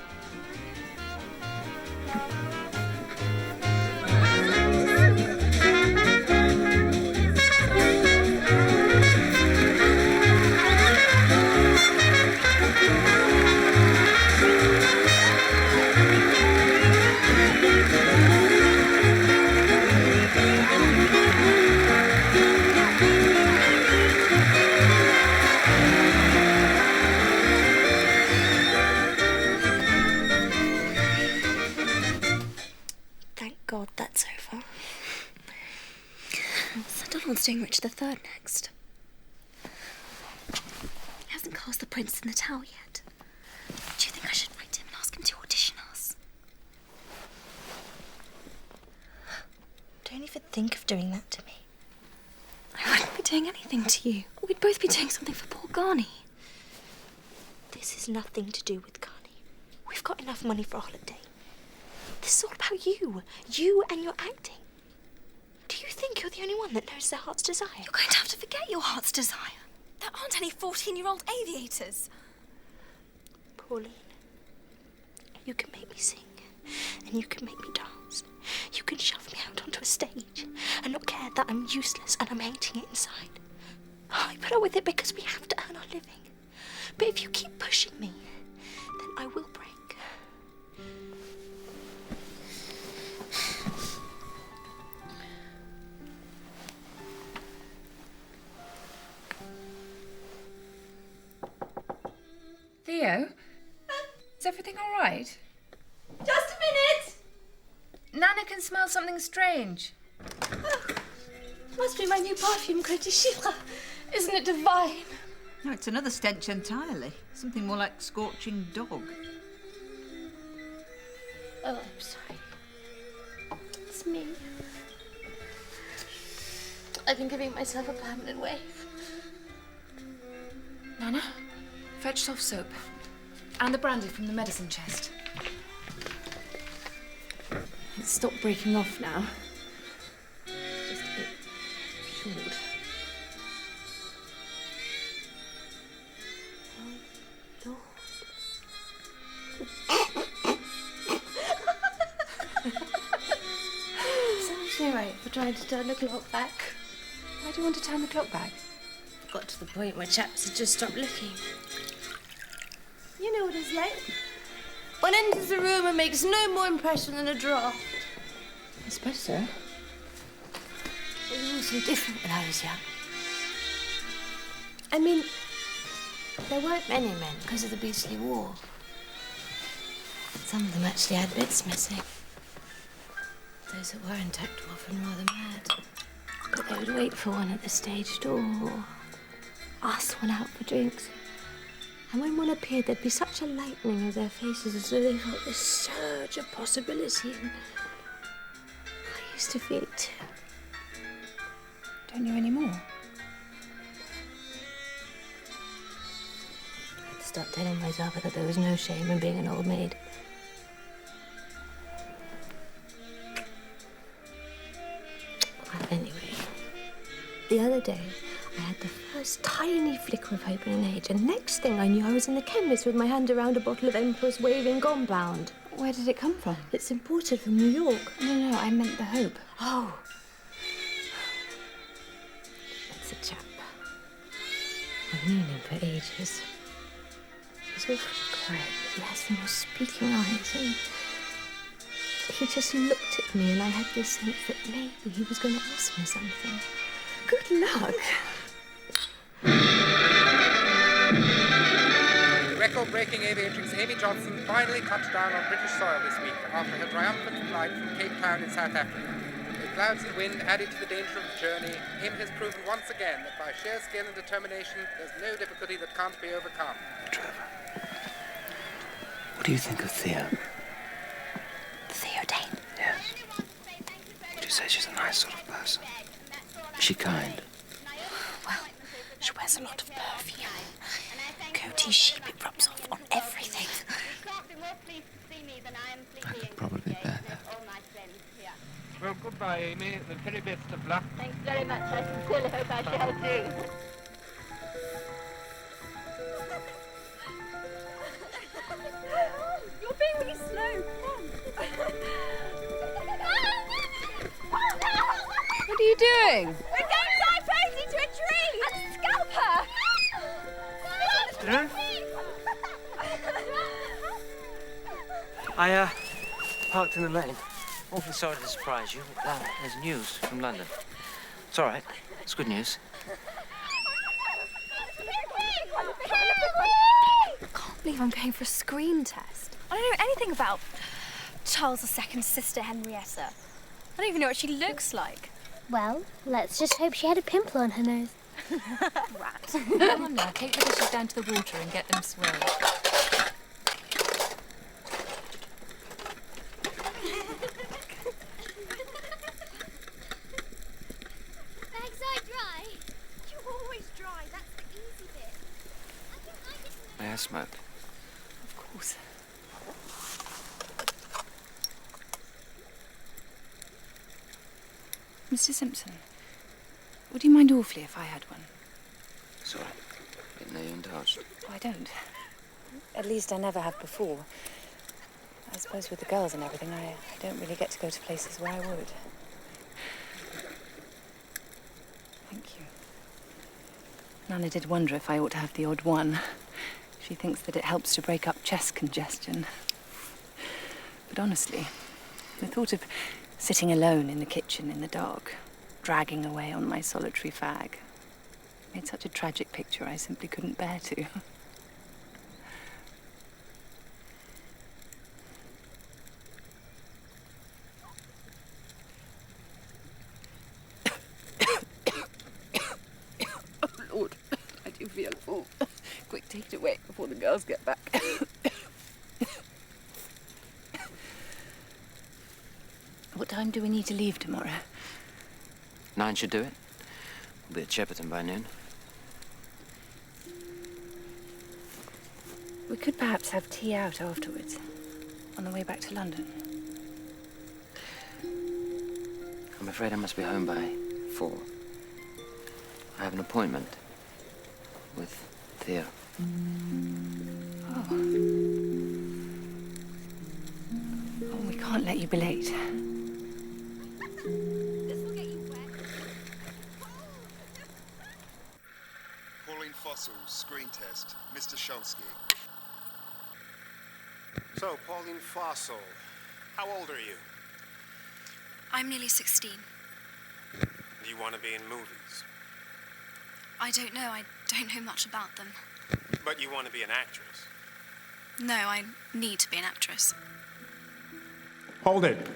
God, that's over. Sir Donald's doing Richard III next. He hasn't cast the Prince in the Tower yet. Do you think I should write him and ask him to audition us? Don't even think of doing that to me. I wouldn't be doing anything to you. We'd both be doing something for poor Garni. This has nothing to do with Garni. We've got enough money for a holiday. This is all about you. You and your acting. Do you think you're the only one that knows their heart's desire? You're going to have to forget your heart's desire. There aren't any 14-year-old aviators. Pauline, you can make me sing, and you can make me dance. You can shove me out onto a stage and not care that I'm useless and I'm hating it inside. I put up with it because we have to earn our living. But if you keep pushing me, then I will break. Theo? Is everything all right? Just a minute! Nana can smell something strange. Oh, must be my new perfume, Côte de Chypre. Isn't it divine? No, it's another stench entirely. Something more like scorching dog. Oh, I'm sorry. It's me. I've been giving myself a permanent wave. Nana, fetch soft soap. And the brandy from the medicine chest. It's stopped breaking off now. Just a bit short. Oh, Serves me right for trying to turn the clock back. Why do you want to turn the clock back? Got to the point where chaps had just stopped looking. You know what it's like. One enters the room and makes no more impression than a draft. I suppose so. It was all so different when I was young. I mean, there weren't many men because of the beastly war. Some of them actually had bits missing. Those that were intact were often rather mad. But they would wait for one at the stage door or ask one out for drinks. And when one appeared, there'd be such a lightening of their faces as though they felt this surge of possibility. And I used to feel it too. Don't you anymore? I had to start telling myself that there was no shame in being an old maid. Well, anyway, the other day, I had the first tiny flicker of hope in an age, and next thing I knew, I was in the chemist with my hand around a bottle of Empress Waving Compound. Where did it come from? It's imported from New York. No, I meant the hope. Oh. That's a chap. I've known him for ages. He's awfully quiet, but he has the most speaking eyes, and he just looked at me, and I had this sense that maybe he was going to ask me something. Good luck. Record-breaking aviatrix Amy Johnson finally touched down on British soil this week after her triumphant flight from Cape Town in South Africa. With clouds and wind added to the danger of the journey, Amy has proven once again that by sheer skill and determination, there's no difficulty that can't be overcome. Trevor, what do you think of Thea? Theo Dane? Yes. Would you say she's a nice sort of person? Is she kind? Well, she wears a lot of perfume. Coty sheep, it rubs off on everything. I could probably bear that. Well, goodbye, Amy. The very best of luck. Thanks very much. I sincerely hope I shall do. You're being really slow. What are you doing? We're going to tie Posy to a tree and scalp her. I, parked in the lane. Awfully sorry to surprise you. There's news from London. It's all right. It's good news. I can't believe I'm going for a screen test. I don't know anything about Charles II's sister Henrietta. I don't even know what she looks like. Well, let's just hope she had a pimple on her nose. Rat. Come on now, take the dishes down to the water and get them swirled. Bags are dry. You always dry. That's the easy bit. May I smoke? Of course. Mr. Simpson, would you mind awfully if I had one? Sorry. Didn't know you indulged. Oh, I don't. At least I never have before. I suppose with the girls and everything, I don't really get to go to places where I would. Thank you. Nana did wonder if I ought to have the odd one. She thinks that it helps to break up chest congestion. But honestly, the thought of sitting alone in the kitchen in the dark, dragging away on my solitary fag, made such a tragic picture I simply couldn't bear to. Oh, Lord, I do feel full. Quick, take it away before the girls get back. What time do we need to leave tomorrow? 9 should do it. We'll be at Shepperton by noon. We could perhaps have tea out afterwards, on the way back to London. I'm afraid I must be home by 4. I have an appointment with Theo. Oh. Oh, we can't let you be late. Fossil, screen test, Mr. Shulsky. So, Pauline Fossil, how old are you? I'm nearly 16. Do you want to be in movies? I don't know. I don't know much about them. But you want to be an actress? No, I need to be an actress. Hold it.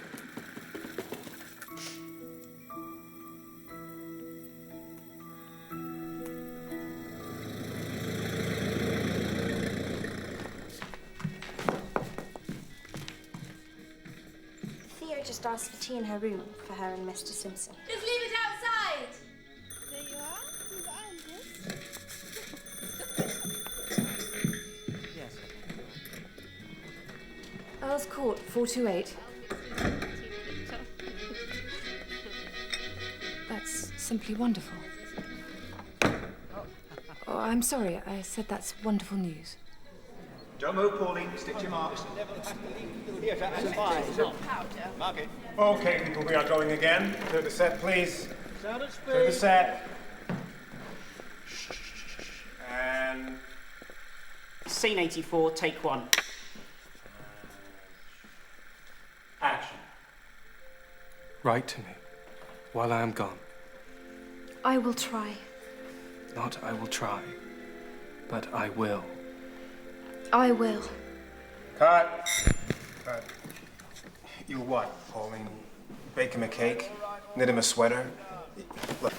Just asked for tea in her room for her and Mr. Simpson. Just leave it outside. There you are. Yes. Earl's Court, 428. That's simply wonderful. Oh, I'm sorry. I said that's wonderful news. Don't move, Pauline. Stick to your marks. Mark it. Okay, people, we are going again. Clear the set, please. Clear the set. And... Scene 84, take 1. Action. Write to me while I am gone. I will try. Not I will try, but I will. I will. Cut. Cut. You what, Pauline? Bake him a cake? Knit him a sweater? Look,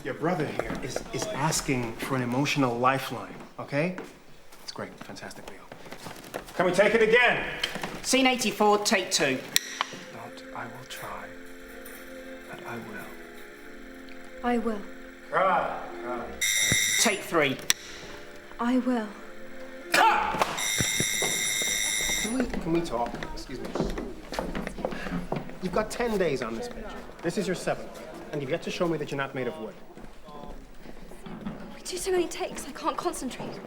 your brother here is asking for an emotional lifeline, okay? It's great. Fantastic, Leo. Can we take it again? Scene 84, take 2. Not I will try, but I will. I will. Cut. Take 3. I will. Can we talk? Excuse me. You've got 10 days on this picture. This is your 7th, and you've yet to show me that you're not made of wood. We do so many takes, I can't concentrate.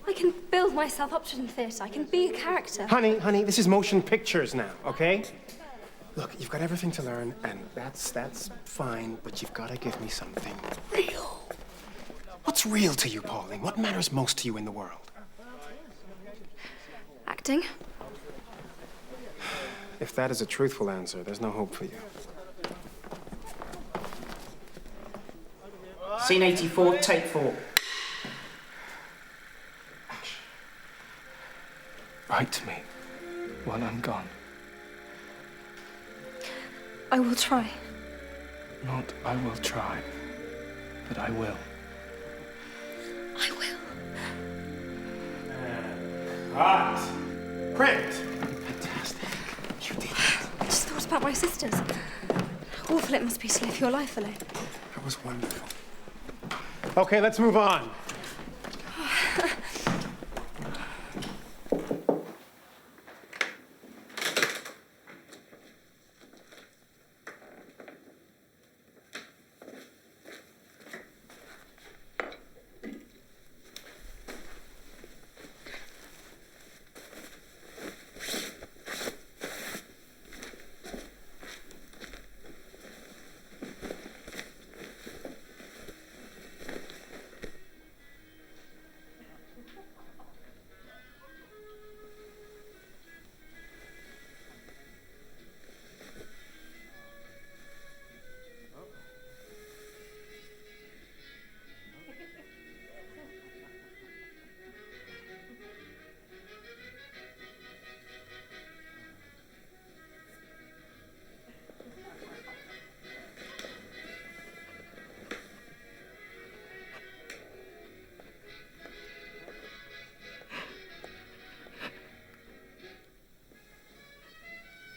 I can build myself up to the theatre. I can be a character. Honey, this is motion pictures now, okay? Look, you've got everything to learn, and that's fine, but you've got to give me something real. What's real to you, Pauline? What matters most to you in the world? Acting. If that is a truthful answer, there's no hope for you. Scene 84, take 4. Write to me while I'm gone. I will try. Not I will try, but I will. I will. Cut. Print. Fantastic. You did it. I just thought about my sisters. How awful it must be to live your life alone. That was wonderful. Okay, let's move on.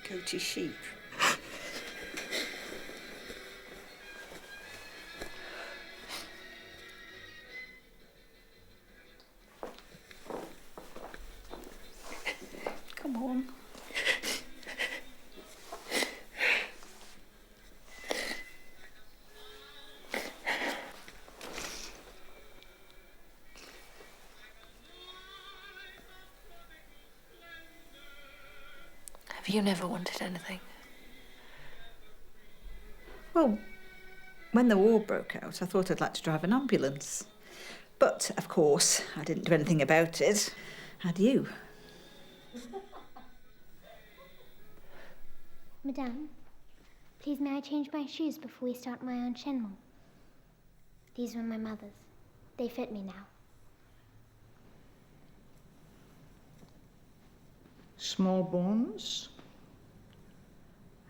Goaty sheep. Come on. Have you never wanted anything? Well, when the war broke out, I thought I'd like to drive an ambulance. But, of course, I didn't do anything about it. Had you? Madame, please may I change my shoes before we start my enchaînement? These were my mother's. They fit me now. Small bones,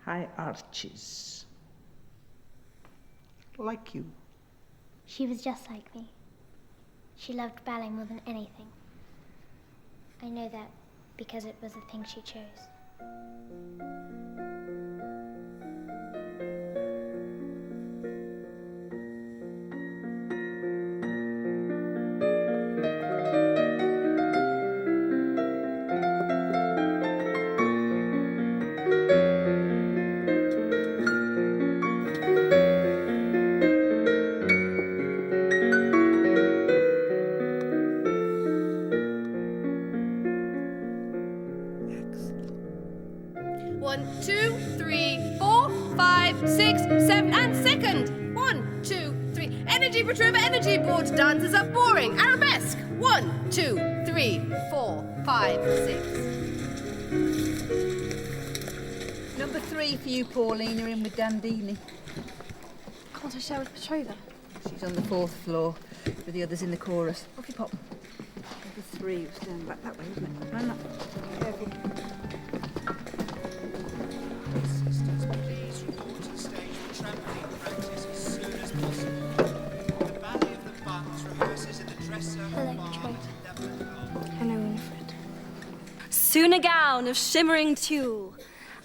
high arches. Like you. She was just like me. She loved ballet more than anything. I know that because it was the thing she chose. Energy board dances are boring. Arabesque. 1, 2, 3, 4, 5, 6. Number 3 for you, Pauline. You're in with Dandini. Can't I share with Petrova? She's on the 4th floor with the others in the chorus. Off you pop. Number 3 was down back that way, wasn't it? Round that. Careful. Please report to the stage for trampoline practice as soon as possible. The ballet of the buns rehearses in the dresser. Hello, Petrova. Hello, Winifred. Soon a gown of shimmering tulle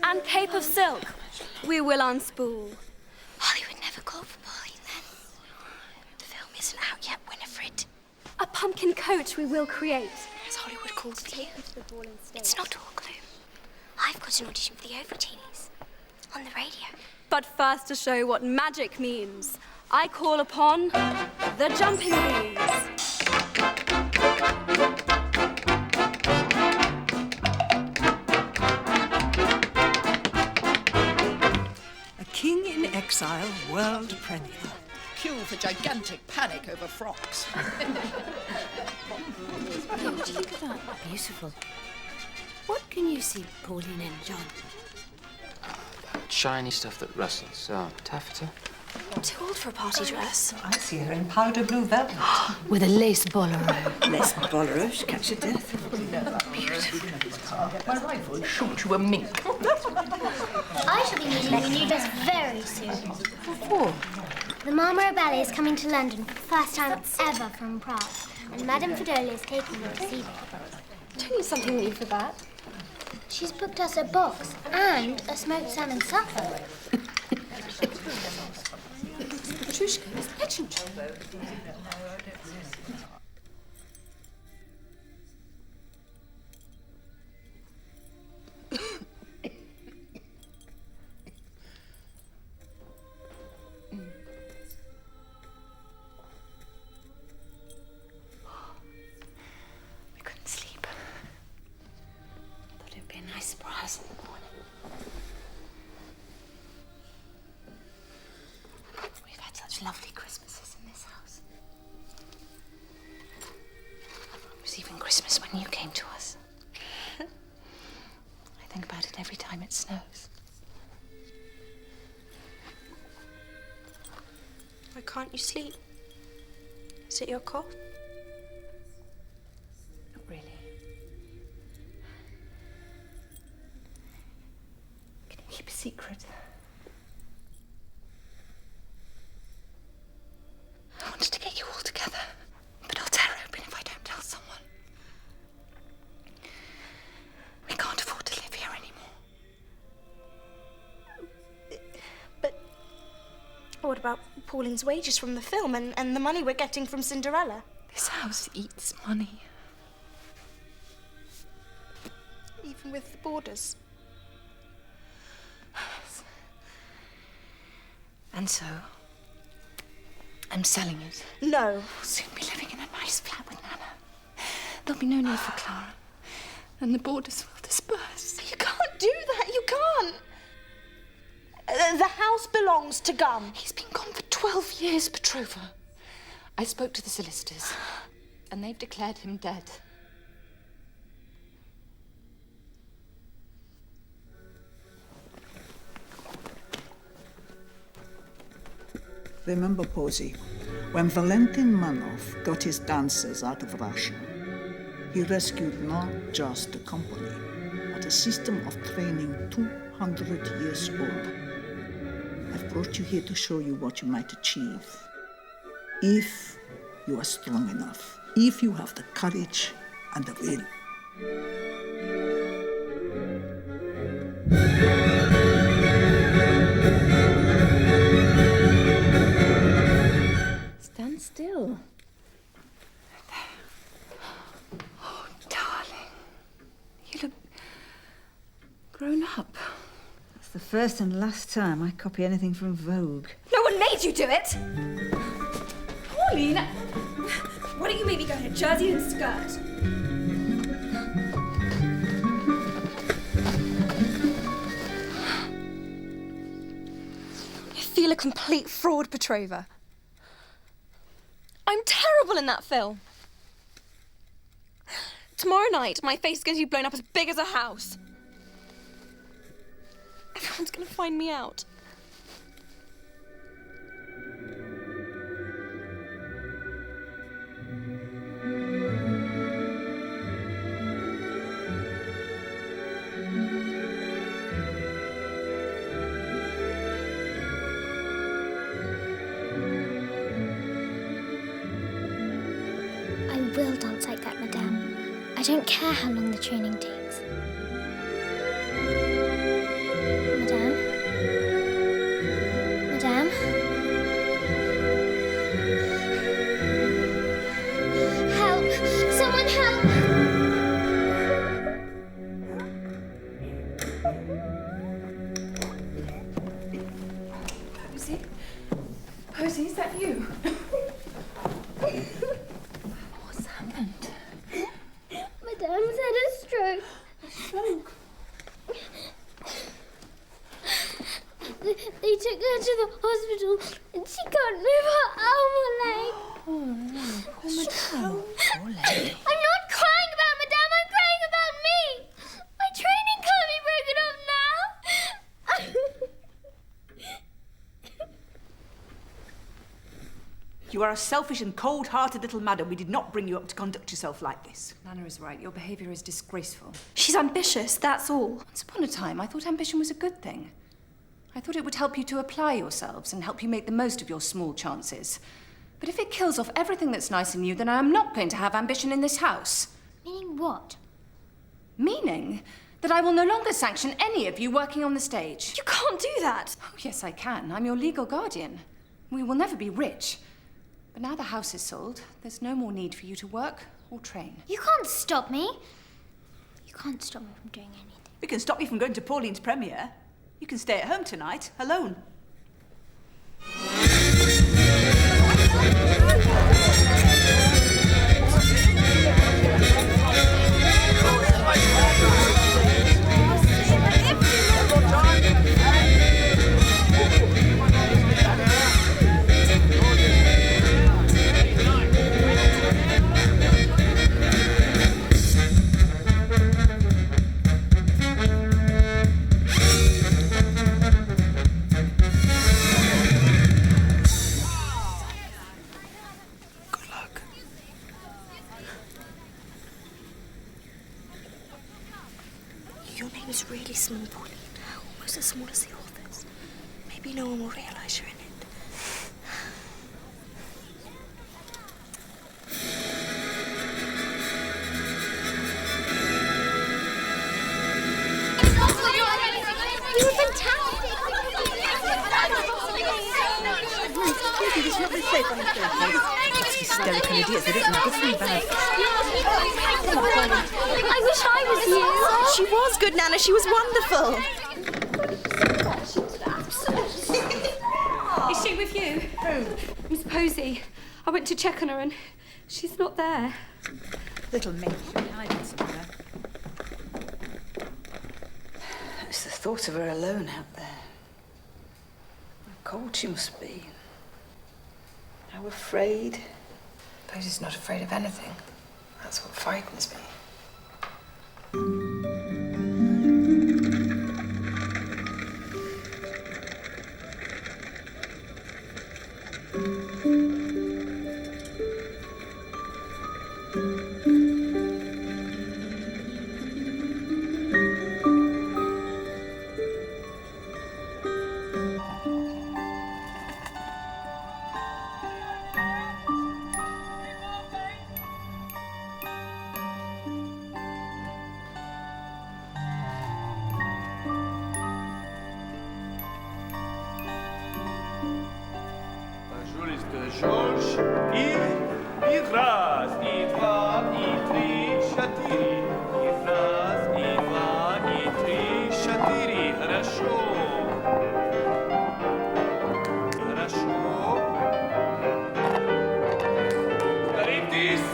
and cape of silk we will unspool. Hollywood never called for isn't out yet, Winifred. A pumpkin coach we will create. As Hollywood calls it. It's not all gloom. I've got an audition for the Overteenies. On the radio. But first, to show what magic means, I call upon the jumping beans. A King in Exile world premiere. Queue for gigantic panic over frocks. Beautiful. What can you see Pauline in, John? Shiny stuff that rustles. Taffeta? Too old for a party dress. I see her in powder blue velvet. With a lace bolero. Lace bolero, she'd catch your death. My rifle shot you a mink. I shall be meeting the new dress very soon. Oh. The Marlborough Ballet is coming to London for the first time ever from Prague, and Madame Fidolia is taking me to see them. Don't you something new for that? She's booked us a box and a smoked salmon supper. Petrushka is petulant. We couldn't sleep. Thought it would be a nice surprise in the morning. We've had such lovely Christmases in this house. It was even Christmas when you came to us. I think about it every time it snows. Why can't you sleep? Is it your cough? Not really. Can you keep a secret? I wanted to get you all together, but I'll tear open if I don't tell someone. We can't afford to live here anymore. But what about Pauline's wages from the film and the money we're getting from Cinderella? This house eats money. Even with the boarders. And so, I'm selling it. No. We'll soon be living in a nice flat with Nana. There'll be no need for Clara. And the boarders will disperse. You can't do that. You can't. The house belongs to Gum. He's been gone for 12 years, Petrova. I spoke to the solicitors, and they've declared him dead. Remember, Posey, when Valentin Manov got his dancers out of Russia, he rescued not just the company, but a system of training 200 years old. I've brought you here to show you what you might achieve. If you are strong enough, if you have the courage and the will. Stand still. Oh, darling. You look grown up. That's the first and last time I copy anything from Vogue. No one made you do it! Pauline! Why don't you maybe go in a jersey and skirt? I feel a complete fraud, Petrova. I'm terrible in that film. Tomorrow night, my face is going to be blown up as big as a house. Everyone's going to find me out. I will dance like that, Madame. I don't care how long the training takes. Madame? Madame? her to the hospital and she can't move her arm or leg. Oh, Madame. Poor lady. I'm not crying about Madame, I'm crying about me. My training can't be broken up now. You are a selfish and cold-hearted little madam. We did not bring you up to conduct yourself like this. Nana is right. Your behaviour is disgraceful. She's ambitious, that's all. Once upon a time, I thought ambition was a good thing. I thought it would help you to apply yourselves and help you make the most of your small chances. But if it kills off everything that's nice in you, then I am not going to have ambition in this house. Meaning what? Meaning that I will no longer sanction any of you working on the stage. You can't do that. Oh, yes, I can. I'm your legal guardian. We will never be rich. But now the house is sold, there's no more need for you to work or train. You can't stop me. You can't stop me from doing anything. We can stop you from going to Pauline's premiere. You can stay at home tonight, alone. Your name is really small, Pauline. Almost as small as the author's. Maybe no one will realise you're in it. You were fantastic. It's not very safe on his face. Hysterical idiots, they don't know good from bad. I wish I was you. She was good, Nana. She was wonderful. Is she with you? Who? Miss Posey. I went to check on her and she's not there. Little me, she'll be hiding somewhere. It's the thought of her alone out there. How cold she must be. How afraid. Posey's not afraid of anything. That's what frightens me. George, Ivraz, Iva, Itri, Shatiri, Ivraz, Iva, Itri, Shatiri, хорошо. Хорошо. Старайтесь.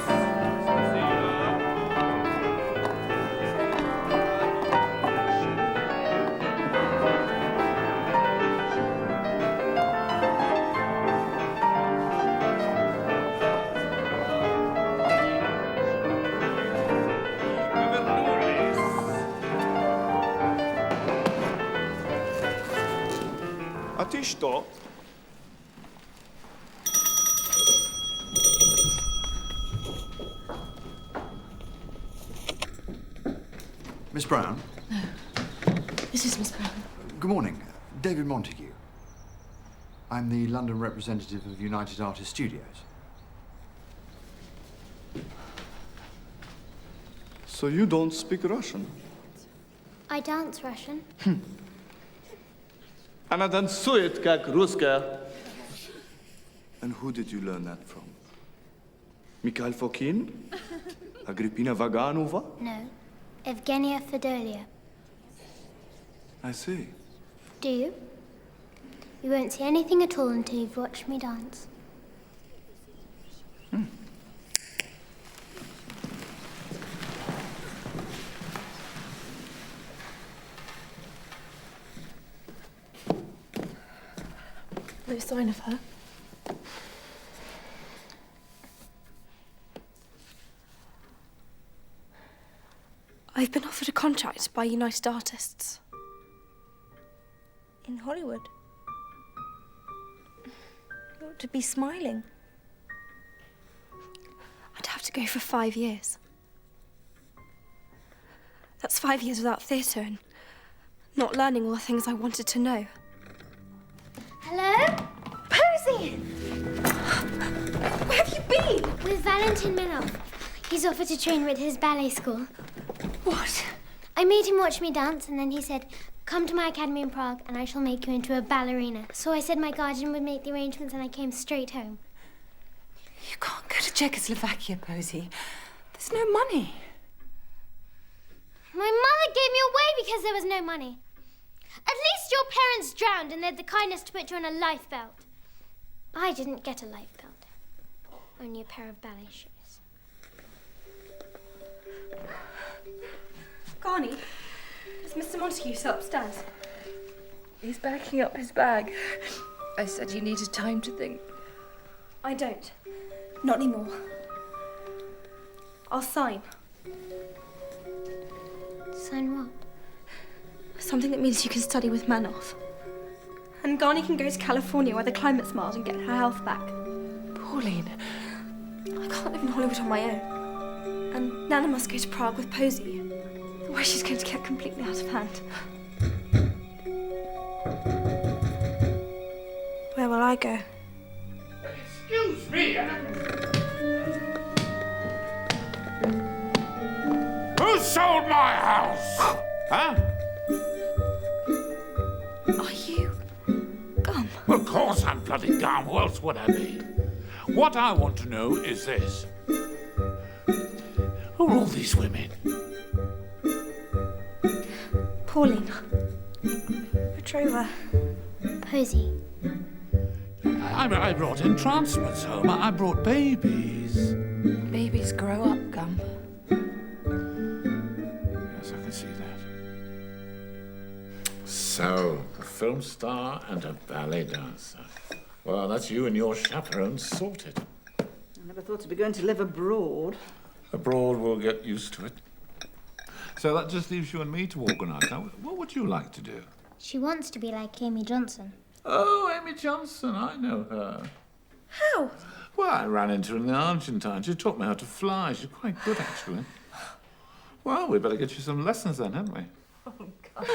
А ты что? Miss Brown? No. This is Miss Brown. Good morning. David Montague. I'm the London representative of United Artists Studios. So you don't speak Russian? I dance Russian. Она танцует как русская. And who did you learn that from? Mikhail Fokin? Agrippina Vaganova? No. Evgenia Fedolia. I see. Do you? You won't see anything at all until you've watched me dance. sign of her. I've been offered a contract by United Artists. In Hollywood. You ought to be smiling. I'd have to go for 5 years. That's 5 years without theatre and not learning all the things I wanted to know. Hello? Posy! Where have you been? With Valentin Manoff. He's offered to train me at his ballet school. What? I made him watch me dance, and then he said, "Come to my academy in Prague, and I shall make you into a ballerina." So I said my guardian would make the arrangements, and I came straight home. You can't go to Czechoslovakia, Posy. There's no money. My mother gave me away because there was no money. At least your parents drowned, and they had the kindness to put you on a lifebelt. I didn't get a lifebelt. Only a pair of ballet shoes. Garni, is Mr. Montague still upstairs? He's backing up his bag. I said you needed time to think. I don't. Not anymore. I'll sign. Sign what? Something that means you can study with Manoff. And Garni can go to California where the climate's mild and get her health back. Pauline. I can't live in Hollywood on my own. And Nana must go to Prague with Posy. Otherwise she's going to get completely out of hand. Where will I go? Excuse me. Who sold my house? Huh? Are you Gum? Well, of course I'm bloody Gum. Who else would I be? What I want to know is this. Who are all these women? Pauline. Petrova. Posy. I brought entrancements home. I brought babies. Babies grow up, Gum. Yes, I can see that. So, a film star and a ballet dancer. Well, that's you and your chaperone sorted. I never thought to be going to live abroad. Abroad, we'll get used to it. So that just leaves you and me to organise. Now, what would you like to do? She wants to be like Amy Johnson. Oh, Amy Johnson, I know her. How? Well, I ran into her in the Argentine. She taught me how to fly. She's quite good, actually. Well, we better get you some lessons then, haven't we? Oh, God.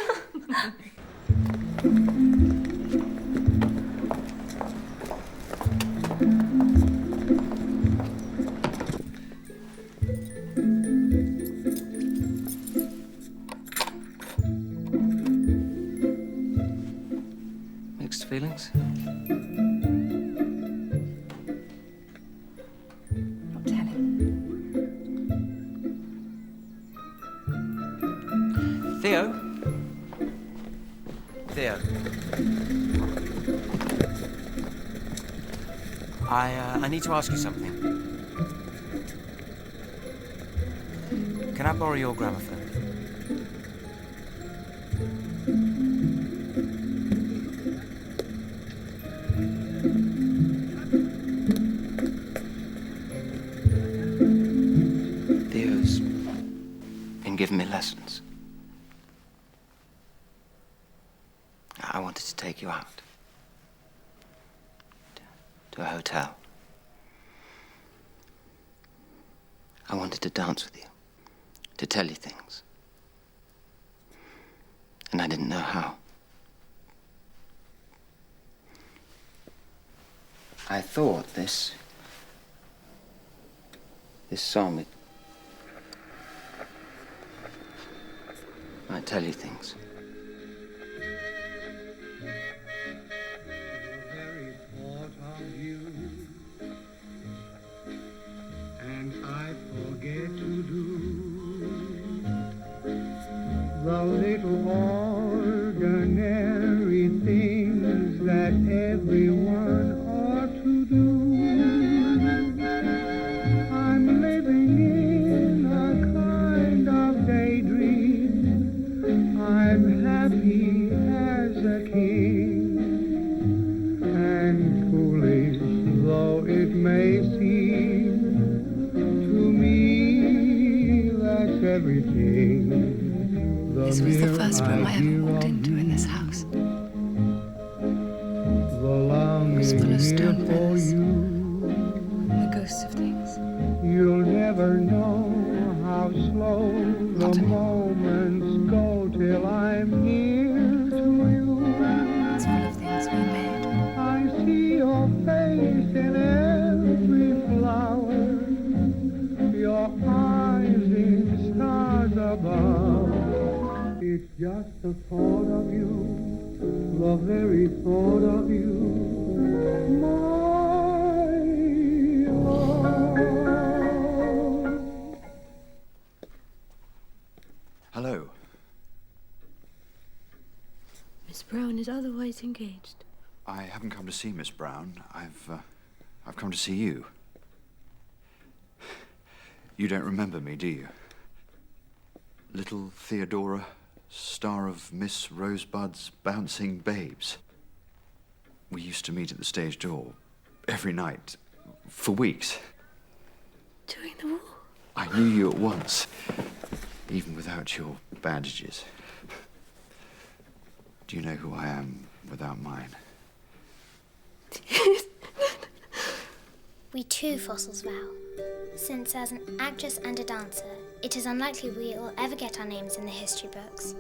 Mixed feelings? Not telling. Theo? Theo? I need to ask you something. Can I borrow your gramophone? Theo's been giving me lessons. I wanted to take you out. To a hotel. I wanted to dance with you. To tell you things. And I didn't know how. I thought this song, it might tell you things. And I forget to do the little ordinary things that everyone ought to do. I'm living in a kind of daydream. I'm happy as a king, and This was the first room I ever walked into in this house. It was full of stone pillars, the ghosts of things. You'll never know how slow the moments go till I'm near to you. It's full of things we made. I see your face in every flower, your eyes in stars above. It's just the thought of you, the very thought of you. Hello. Miss Brown is otherwise engaged. I haven't come to see Miss Brown. I've come to see you. You don't remember me, do you? Little Theodora, star of Miss Rosebud's Bouncing Babes. We used to meet at the stage door every night for weeks. During the war? I knew you at once, even without your bandages. Do you know who I am without mine? We too, Fossils vow, since as an actress and a dancer, it is unlikely we will ever get our names in the history books,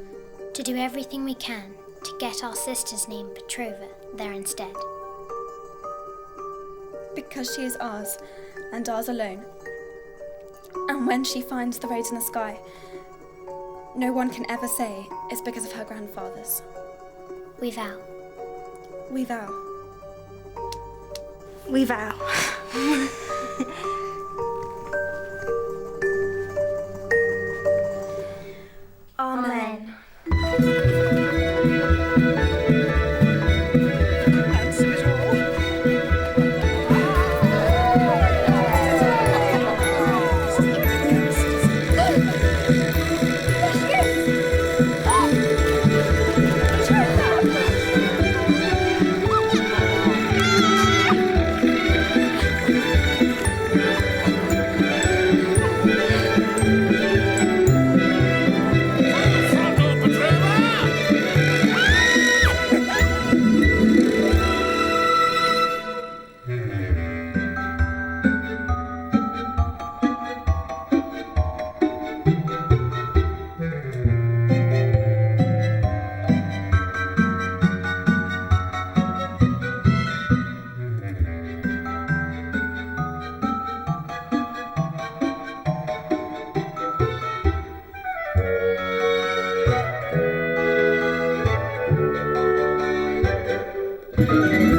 to do everything we can to get our sister's name, Petrova, there instead. Because she is ours, and ours alone. And when she finds the rose in the sky, no one can ever say it's because of her grandfather's. We vow. We vow. We vow. Amen. Thank you.